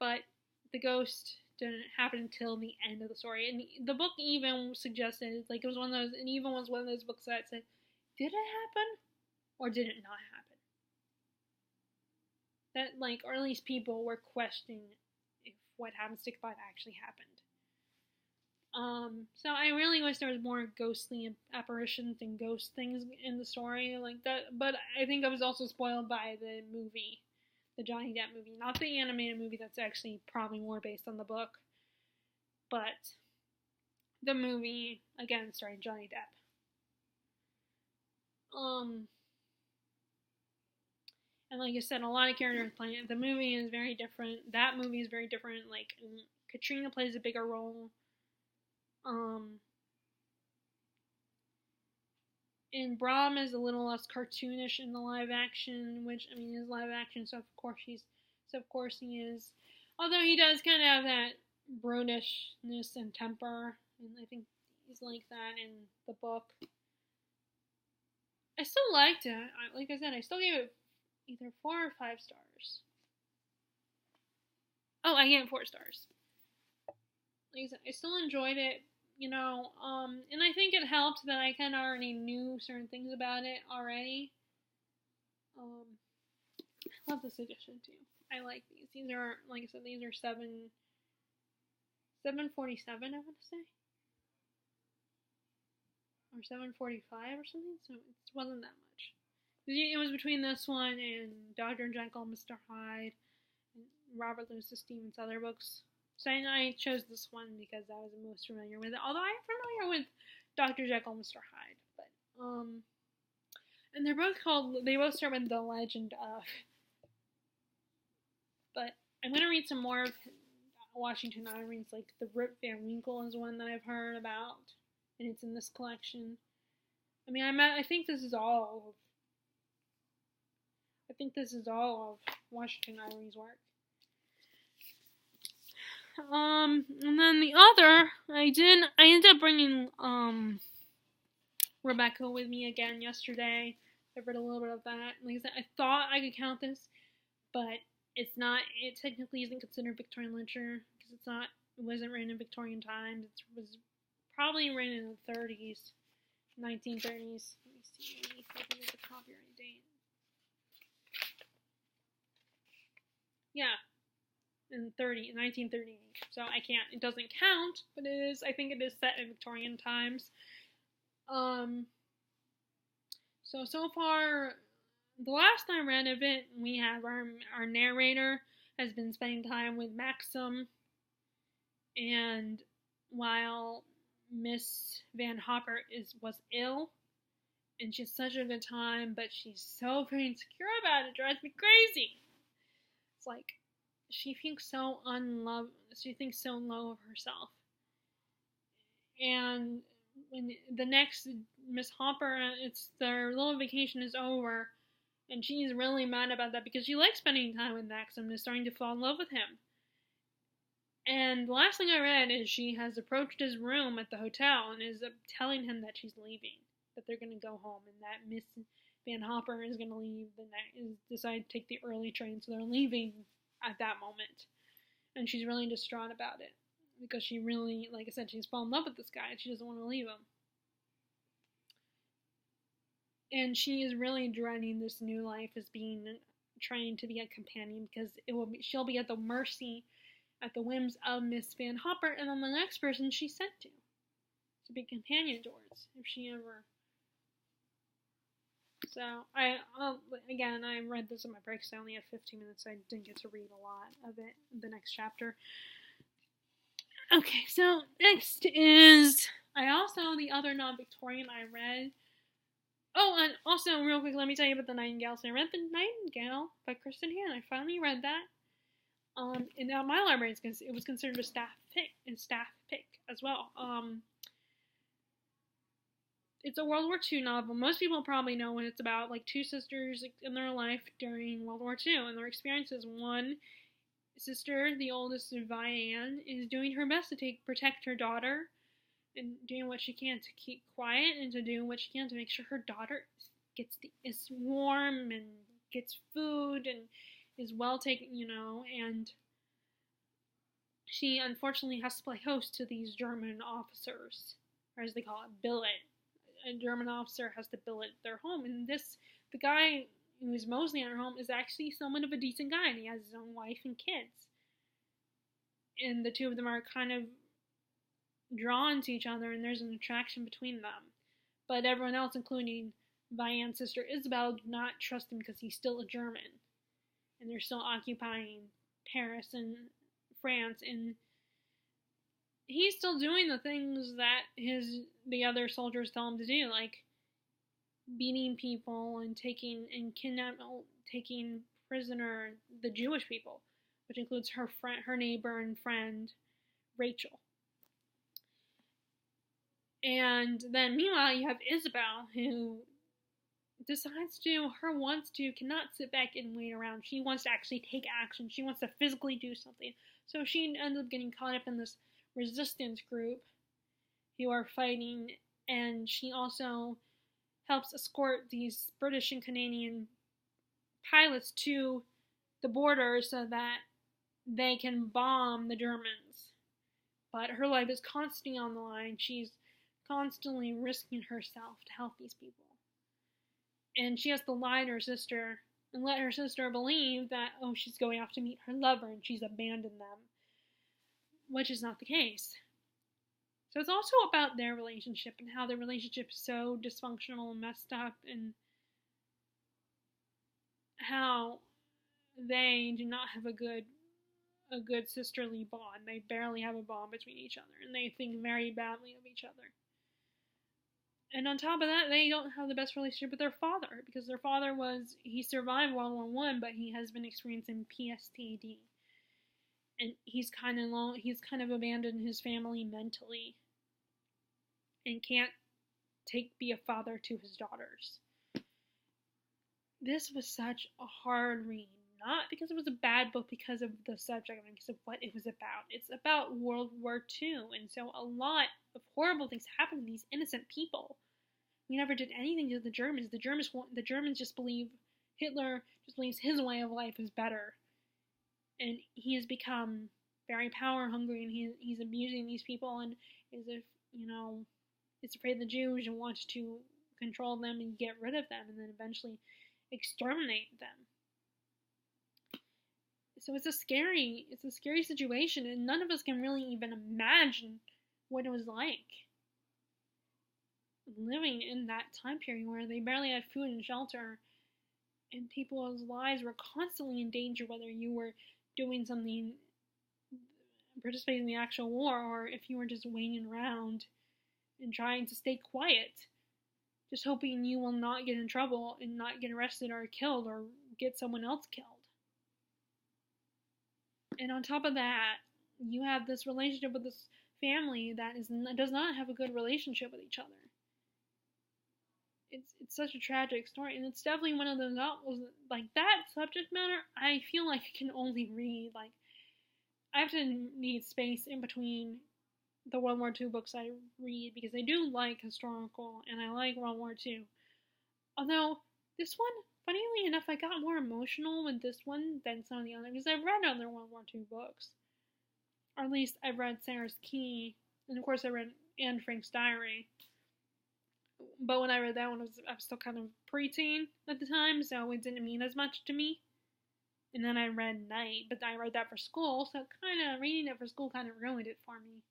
but the ghost didn't happen until the end of the story. And the book even suggested, it was one of those, and even was one of those books that said, did it happen? Or did it not happen? That, or at least people were questioning if what happens to Ichabod actually happened. So I really wish there was more ghostly apparitions and ghost things in the story like that, but I think I was also spoiled by the movie. The Johnny Depp movie, not the animated movie that's actually probably more based on the book, but the movie, again, starring Johnny Depp. And like I said, a lot of characters playing it. The movie is very different. That movie is very different. Like, Katrina plays a bigger role. And Brahm is a little less cartoonish in the live action, which I mean is live action, so of course he is. Although he does kind of have that brutishness and temper, and I think he's like that in the book. I still liked it. Like I said, I still gave it either 4 or 5 stars. Oh, I gave it 4 stars. Like I said, I still enjoyed it, and I think it helped that I kind of already knew certain things about it already. I love this edition too. I like these. These are, like I said, these are 747, I want to say, or 745 or something. So it wasn't that much. It was between this one and Dr. Jekyll, Mr. Hyde, and Robert Louis Stevens' other books. So I chose this one because I was the most familiar with it. Although I'm familiar with Dr. Jekyll, Mr. Hyde, but and they both start with The Legend of. But I'm gonna read some more of Washington Irving's, like the Rip Van Winkle is one that I've heard about, and it's in this collection. I mean, I think this is all of Washington Irving's work. And then the other, I ended up bringing Rebecca with me again yesterday. I read a little bit of that. Like I said, I thought I could count this, but it's not. It technically isn't considered Victorian literature because it wasn't written in Victorian times. It was probably written in the 30s, 1930s. Let me see if I can get the copyright date. Yeah. In 1938. So it doesn't count, but I think it is set in Victorian times. So far, the last I read of it, we have our narrator has been spending time with Maxim, and while Miss Van Hopper was ill, and she's such a good time, but she's so very insecure about it. It drives me crazy. It's like, she thinks so low of herself. And when the next Miss Hopper, their little vacation is over, and she's really mad about that because she likes spending time with Maxim and is starting to fall in love with him. And the last thing I read is she has approached his room at the hotel and is telling him that she's leaving, that they're going to go home, and that Miss Van Hopper is going to leave decide to take the early train, so they're leaving at that moment. And she's really distraught about it because she really, like I said, she's fallen in love with this guy and she doesn't want to leave him. And she is really dreading this new life as trying to be a companion because she'll be at the whims of Miss Van Hopper and then the next person she's sent to be a companion towards if she ever. So, I read this in my break, so I only had 15 minutes, so I didn't get to read a lot of it in the next chapter. Okay, so next is, the other non-Victorian I read. Oh, and also, real quick, let me tell you about The Nightingale. So I read The Nightingale by Kristen Hann. I finally read that. And at my library, it was considered a staff pick as well. It's a World War II novel. Most people probably know what it's about, like 2 sisters in their life during World War II and their experiences. One sister, the oldest, Vianne, is doing her best to protect her daughter and doing what she can to keep quiet and to do what she can to make sure her daughter is warm and gets food and is well taken, and she unfortunately has to play host to these German officers, or as they call it, billet. A German officer has to billet their home, and the guy who's mostly at her home is actually somewhat of a decent guy, and he has his own wife and kids. And the two of them are kind of drawn to each other, and there's an attraction between them. But everyone else, including Vianne's sister Isabel, do not trust him because he's still a German, and they're still occupying Paris and France, and he's still doing the things that the other soldiers tell him to do, like beating people and taking prisoner the Jewish people, which includes her neighbor and friend Rachel. And then meanwhile, you have Isabel, who cannot sit back and wait around. She wants to actually take action. She wants to physically do something. So she ends up getting caught up in this resistance group who are fighting, and she also helps escort these British and Canadian pilots to the border so that they can bomb the Germans. But her life is constantly on the line. She's constantly risking herself to help these people. And she has to lie to her sister and let her sister believe that, she's going off to meet her lover and she's abandoned them, which is not the case. So it's also about their relationship and how their relationship is so dysfunctional and messed up, and how they do not have a good sisterly bond. They barely have a bond between each other, and they think very badly of each other. And on top of that, they don't have the best relationship with their father, because their father he survived World War I, but he has been experiencing PTSD. And he's kind of abandoned his family mentally, and can't be a father to his daughters. This was such a hard read, not because it was a bad book, because of the subject, and because of what it was about. It's about World War II, and so a lot of horrible things happen to these innocent people. We never did anything to the Germans. The Germans just believe, Hitler just believes his way of life is better. And he has become very power hungry, and he's abusing these people, and is afraid of the Jews and wants to control them and get rid of them, and then eventually exterminate them. So it's a scary situation, and none of us can really even imagine what it was like living in that time period where they barely had food and shelter, and people's lives were constantly in danger, whether you were doing something, participating in the actual war, or if you were just waiting around and trying to stay quiet, just hoping you will not get in trouble and not get arrested or killed or get someone else killed. And on top of that, you have this relationship with this family that does not have a good relationship with each other. It's such a tragic story, and it's definitely one of those novels like that subject matter. I feel like I can only read, like, I have to need space in between the World War II books I read, because I do like historical and I like World War II. Although this one, funnily enough, I got more emotional with this one than some of the others, because I've read other World War II books, or at least I've read Sarah's Key, and of course I read Anne Frank's Diary. But when I read that one, I was still kind of preteen at the time, so it didn't mean as much to me. And then I read Night, but I read that for school, so reading it for school kind of ruined it for me.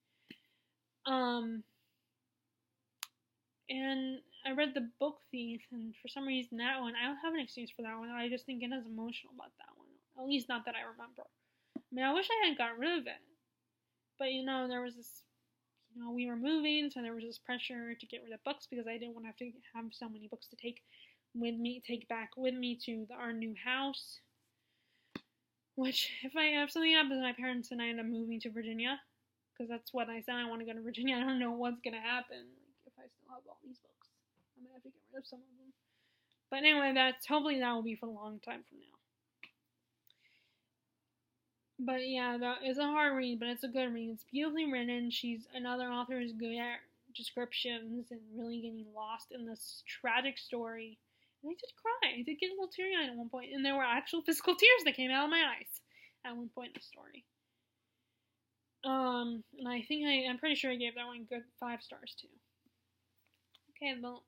And I read The Book Thief, and for some reason that one, I don't have an excuse for that one. I just didn't get as emotional about that one. At least not that I remember. I mean, I wish I hadn't got rid of it. But, there was this, we were moving, so there was this pressure to get rid of books, because I didn't want to have to have so many books to take back with me to our new house. Which, if something happens to my parents and I end up moving to Virginia, because that's what I said, I want to go to Virginia, I don't know what's going to happen, like, if I still have all these books. I'm going to have to get rid of some of them. But anyway, hopefully that will be for a long time from now. But yeah, it's a hard read, but it's a good read. It's beautifully written. Another author who's good at descriptions and really getting lost in this tragic story. And I did cry. I did get a little teary-eyed at one point, and there were actual physical tears that came out of my eyes at one point in the story. And I'm pretty sure I gave that one good 5 stars too. Okay, the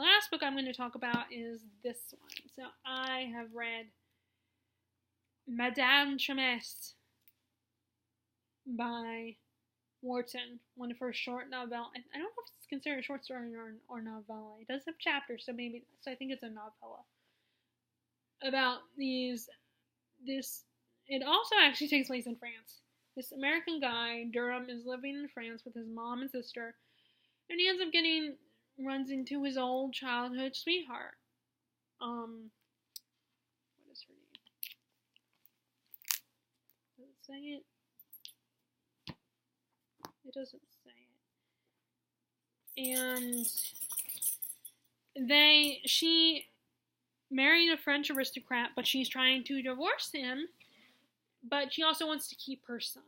last book I'm going to talk about is this one. So I have read Madame Tramesse by Wharton, one of her short novels. I don't know if it's considered a short story or novella. It does have chapters, so I think it's a novella. About it also actually takes place in France. This American guy, Durham, is living in France with his mom and sister, and he ends up runs into his old childhood sweetheart. What is her name? Does it say it? It doesn't say and she married a French aristocrat, but she's trying to divorce him, but she also wants to keep her son.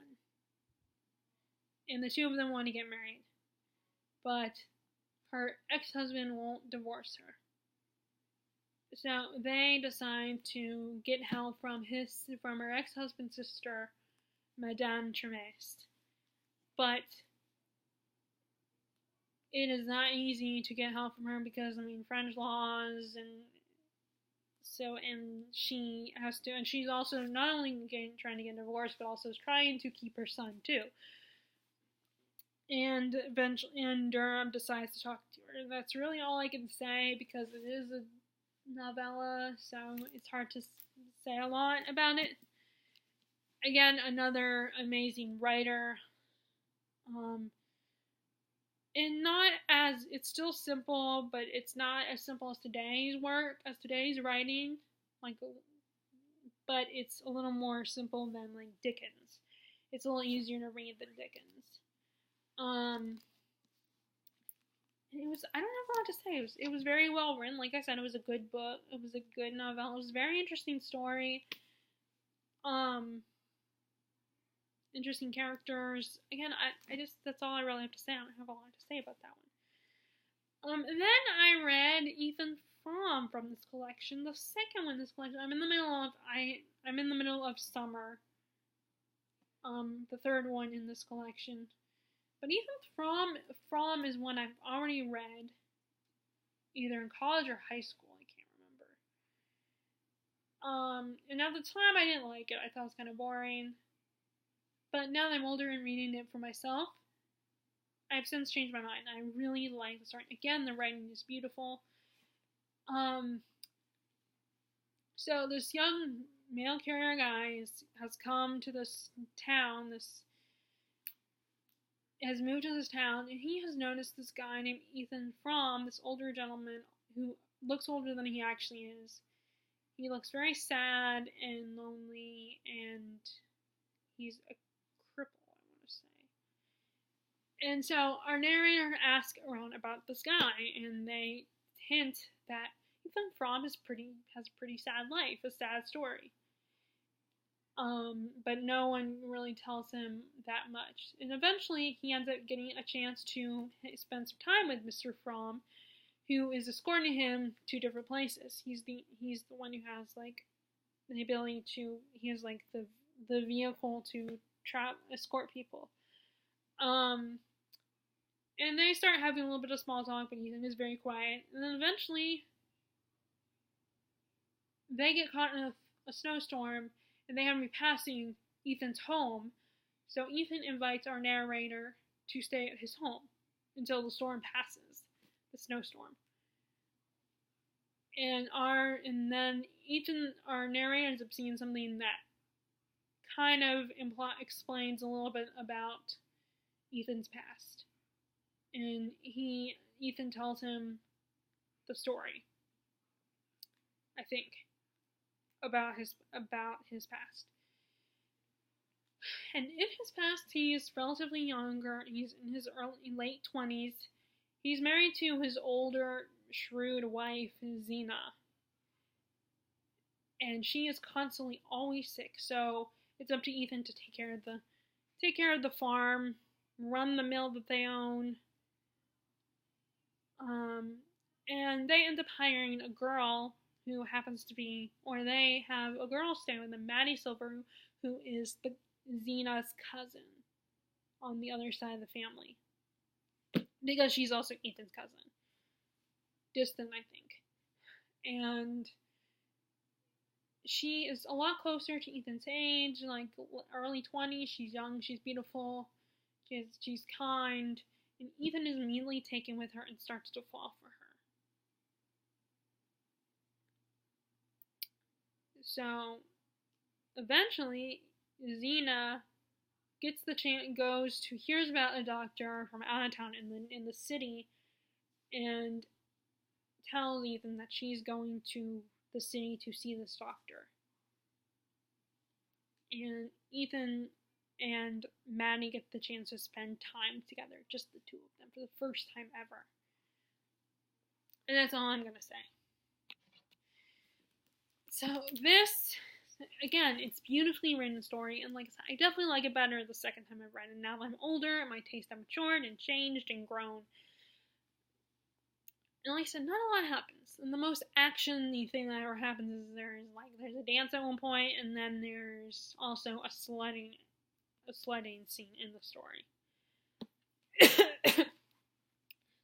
And the two of them want to get married, but her ex-husband won't divorce her. So they decide to get help from her ex-husband's sister, Madame Tremest. But it is not easy to get help from her because, French laws, and she has to, and she's also not only trying to get divorced, but also trying to keep her son too. And eventually, Durham decides to talk to her. That's really all I can say because it is a novella, so it's hard to say a lot about it. Again, another amazing writer. And it's still simple, but it's not as simple as today's writing, but it's a little more simple than Dickens. It's a little easier to read than Dickens. I don't have a lot to say. It was very well written. Like I said, it was a good book. It was a good novella. It was a very interesting story. Interesting characters. Again, that's all I really have to say. I don't have a lot to say about that one. And then I read Ethan Frome from this collection. The second one in this collection. I'm in the middle of summer. The third one in this collection. But Ethan Frome is one I've already read, either in college or high school. I can't remember. And at the time, I didn't like it. I thought it was kind of boring. But now that I'm older and reading it for myself, I've since changed my mind. I really like the story. Again, the writing is beautiful. So this young mail carrier guy has come to this town, has moved to this town, and he has noticed this guy named Ethan Frome, this older gentleman who looks older than he actually is. He looks very sad and lonely, and he's a cripple, I want to say. And so our narrator asks around about this guy, and they hint that Ethan Frome has a pretty sad life, a sad story. But no one really tells him that much. And eventually he ends up getting a chance to spend some time with Mr. Frome, who is escorting him to different places. He's the one who has the ability to, he has the vehicle to escort people. And they start having a little bit of small talk, but Ethan is very quiet. And then eventually they get caught in a snowstorm, and they have to be passing Ethan's home. So Ethan invites our narrator to stay at his home until the storm passes, the snowstorm. And then Ethan, our narrator, ends up seeing something that kind of explains a little bit about Ethan's past. And Ethan tells him the story, I think, about his past. And in his past, he's relatively younger. He's in his late 20s. He's married to his older, shrewd wife, Xena. And she is constantly always sick. So it's up to Ethan to take care of the farm, run the mill that they own. And they end up hiring a girl who happens to be, or they have a girl stay with them, Maddie Silver, who is Xena's cousin on the other side of the family. Because she's also Ethan's cousin. Distant, I think. And she is a lot closer to Ethan's age, early 20s. She's young, she's beautiful, she's kind, and Ethan is immediately taken with her and starts to fall for her. So, eventually, Xena hears about a doctor from out of town in the city, and tells Ethan that she's going to the city to see this doctor. And Ethan and Maddie get the chance to spend time together, just the two of them, for the first time ever. And that's all I'm going to say. So this, again, it's beautifully written story, and like I said, I definitely like it better the second time I've read it. Now that I'm older, my tastes have matured and changed and grown. And like I said, not a lot happens. And the most action-y thing that ever happens is there's a dance at one point, and then there's also a sledding scene in the story.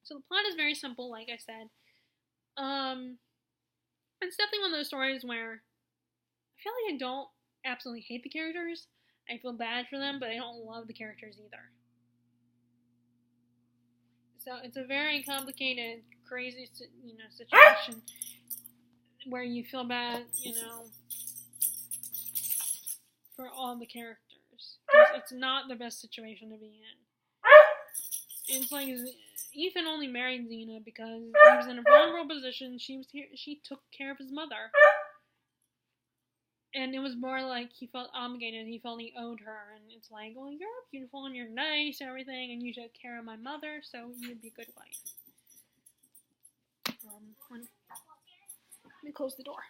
So the plot is very simple, like I said. It's definitely one of those stories where I feel like I don't absolutely hate the characters. I feel bad for them, but I don't love the characters either. So it's a very complicated, crazy, situation where you feel bad, for all the characters. It's not the best situation to be in. It's like Ethan only married Xena because he was in a vulnerable position. She took care of his mother. And it was more like he felt obligated. He felt he owed her. And it's like, well, you're beautiful and you're nice and everything, and you took care of my mother, so you'd be a good wife. Let me close the door.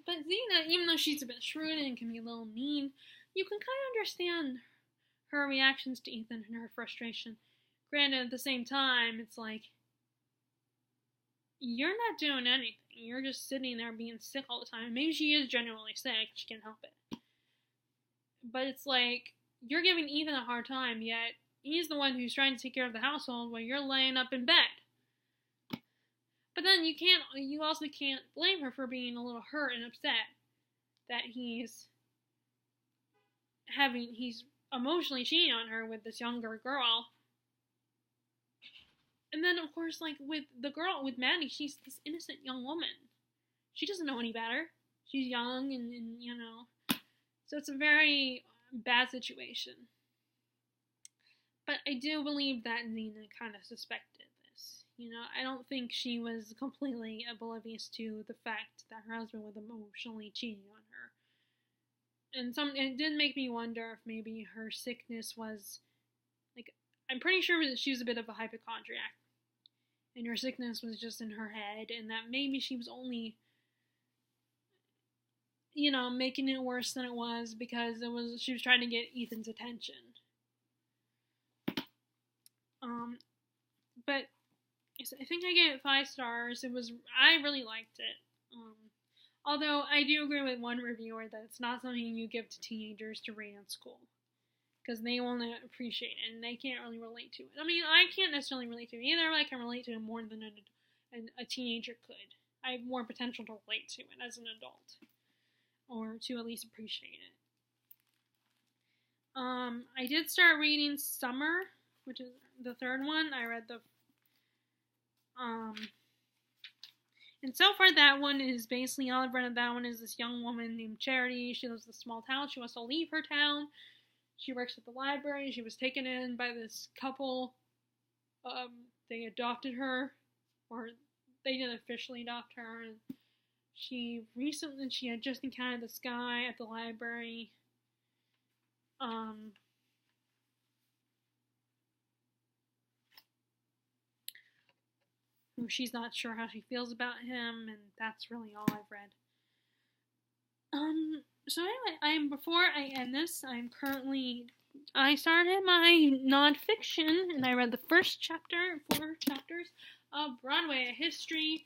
But Xena, even though she's a bit shrewd and can be a little mean, you can kind of understand her reactions to Ethan and her frustration. Granted, at the same time, it's like, you're not doing anything. You're just sitting there being sick all the time. Maybe she is genuinely sick. She can't help it. But it's like, you're giving Ethan a hard time, yet he's the one who's trying to take care of the household while you're laying up in bed. But then you also can't blame her for being a little hurt and upset that he's emotionally cheating on her with this younger girl. And then, of course, like, with Maddie, she's this innocent young woman. She doesn't know any better. She's young and so it's a very bad situation. But I do believe that Xena kind of suspected this. I don't think she was completely oblivious to the fact that her husband was emotionally cheating on her. And it did make me wonder if maybe her sickness was, like, I'm pretty sure that she was a bit of a hypochondriac. And her sickness was just in her head, and that maybe she was only, making it worse than it was because she was trying to get Ethan's attention. But I think I gave it 5 stars. I really liked it. Although I do agree with one reviewer that it's not something you give to teenagers to read in school, because they won't appreciate it and they can't really relate to it. I mean, I can't necessarily relate to it either, but I can relate to it more than a teenager could. I have more potential to relate to it as an adult, or to at least appreciate it. I did start reading Summer, which is the third one. I read and so far that one is basically, all I've read of that one is this young woman named Charity. She lives in a small town. She wants to leave her town. She works at the library. She was taken in by this couple. They adopted her, or they didn't officially adopt her. And she had just encountered this guy at the library. Who she's not sure how she feels about him, and that's really all I've read. So anyway, before I end this, I started my nonfiction, and I read the first 4 chapters of Broadway, A History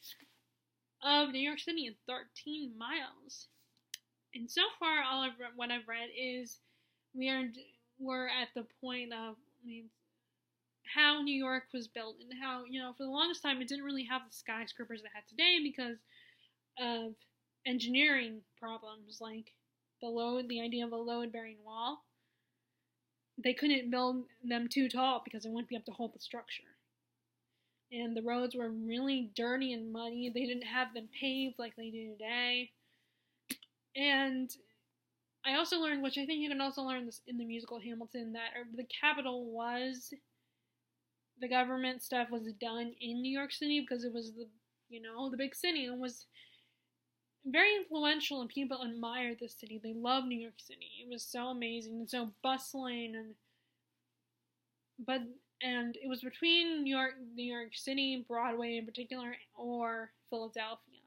of New York City in 13 Miles. And so far, what I've read is we're at the point of how New York was built, and how, for the longest time, it didn't really have the skyscrapers it had today because of engineering problems, like the idea of a load-bearing wall. They couldn't build them too tall because it wouldn't be able to hold the structure. And the roads were really dirty and muddy. They didn't have them paved like they do today. And I also learned, which I think you can also learn this in the musical Hamilton, that the capital was the government stuff was done in New York City because it was the big city, and was very influential, and people admired the city. They loved New York City. It was so amazing and so bustling, and it was between New York City, Broadway in particular, or Philadelphia.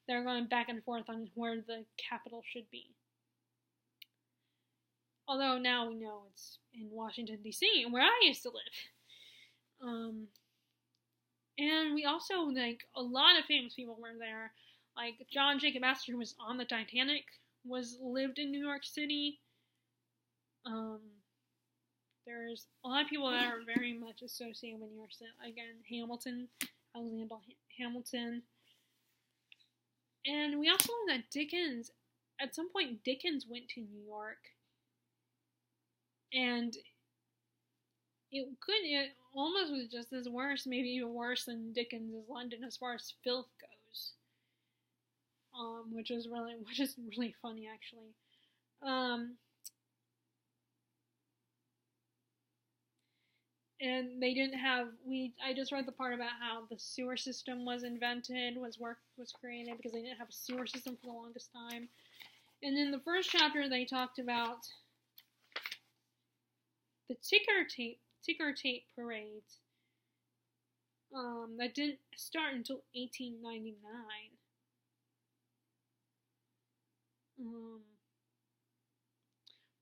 They're going back and forth on where the capital should be. Although now we know it's in Washington, D.C., where I used to live. And we also, a lot of famous people were there. Like, John Jacob Astor, who was on the Titanic, lived in New York City. There's a lot of people that are very much associated with New York City. Again, Alexander Hamilton. And we also learned that at some point, Dickens went to New York. And it almost was just as worse, maybe even worse than Dickens' London as far as filth goes. Which is really funny, actually. And they didn't have, I just read the part about how the sewer system was invented, was created, because they didn't have a sewer system for the longest time. And in the first chapter, they talked about the ticker tape parades, that didn't start until 1899.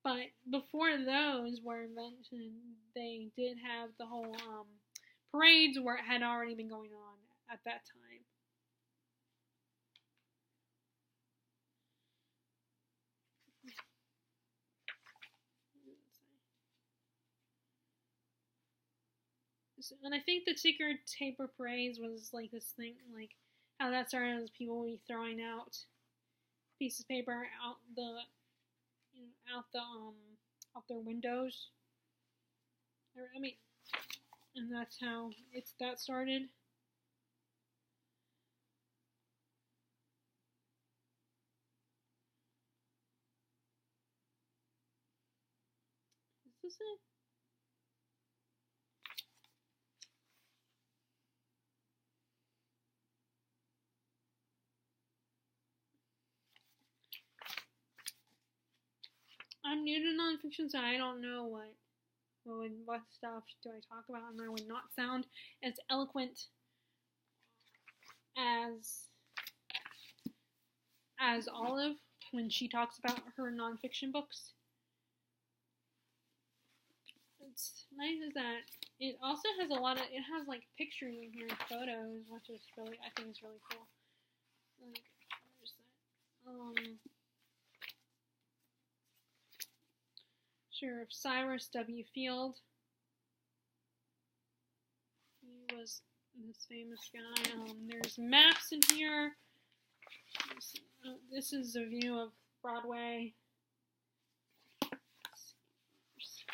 But before those were invented, they did have the whole parades had already been going on at that time. And I think the ticker taper parades was like this thing, like how that started was people would be throwing out pieces of paper out their windows. I mean, and that's how that started. Is this it? I'm new to nonfiction, so I don't know what stuff do I talk about, and I would not sound as eloquent as Olive when she talks about her nonfiction books. What's nice is that it also has it has like pictures in here and photos, which is I think is really cool. Like, where's that? Sheriff Cyrus W. Field. He was this famous guy. There's maps in here. This is a view of Broadway. Let's see if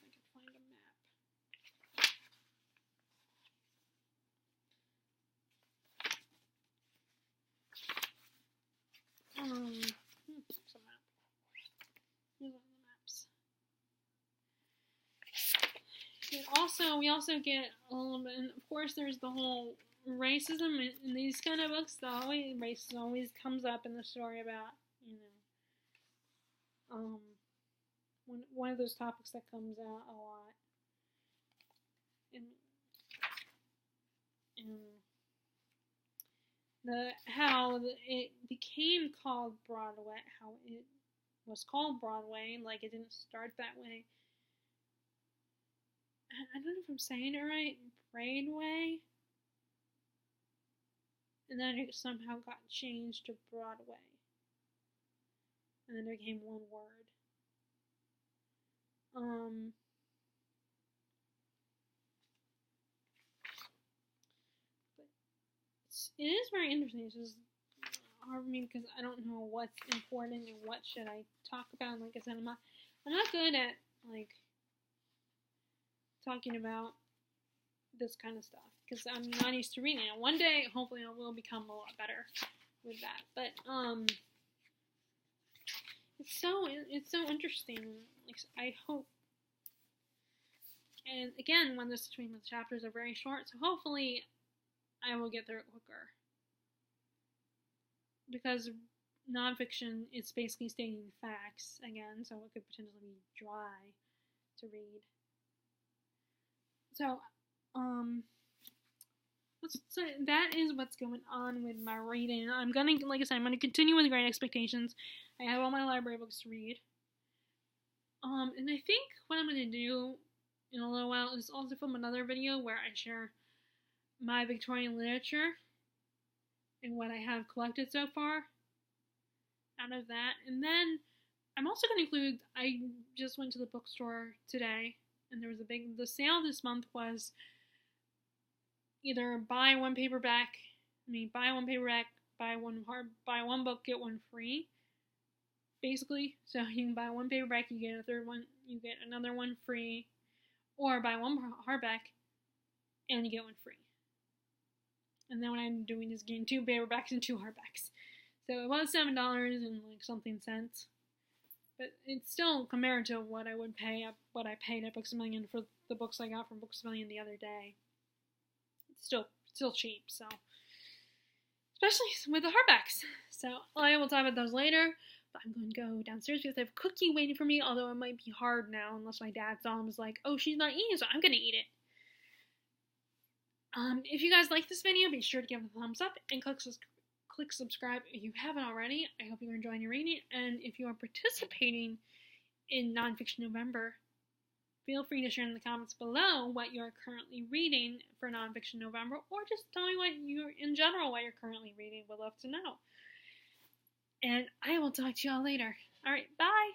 I can find a map. We also get a little bit, and of course there's the whole racism in these kind of books. Racism always comes up in the story about, one of those topics that comes out a lot. How it became called Broadway, how it was called Broadway, like it didn't start that way. I don't know if I'm saying it right, Braidway, and then it somehow got changed to Broadway, and then it became one word. But it is very interesting. It's just hard for me because I don't know what's important and what should I talk about. And like I said, I'm not good at talking about this kind of stuff because I'm not used to reading it. One day, hopefully, I will become a lot better with that. But it's so interesting. Like audiobooks, I hope. And again, one of the 20-minute chapters are very short, so hopefully I will get through it quicker. Because nonfiction is basically stating facts again, so it could potentially be dry to read. So, so that is what's going on with my reading. I'm gonna, like I said, I'm gonna continue with Great Expectations. I have all my library books to read. And I think what I'm gonna do in a little while is also film another video where I share my Victorian literature and what I have collected so far out of that. And then I'm also going to include, I just went to the bookstore today, and there was the sale this month was either buy one book, buy one book, get one free, basically. So you can buy one paperback, you get a third one, you get another one free, or buy one hardback, and you get one free. And then what I'm doing is getting 2 paperbacks and 2 hardbacks. So it was $7 and like something cents. But it's still compared to what I paid at Books A Million for the books I got from Books A Million the other day. It's still cheap, so especially with the hardbacks. So I will talk about those later. But I'm going to go downstairs because I have a cookie waiting for me, although it might be hard now unless my dad saw him and was like, oh, she's not eating, so I'm gonna eat it. If you guys like this video, be sure to give it a thumbs up and click subscribe if you haven't already. I hope you're enjoying your reading, and if you are participating in Nonfiction November, feel free to share in the comments below what you're currently reading for Nonfiction November, or just tell me what you're currently reading. Would love to know. And I will talk to y'all later. Alright, bye!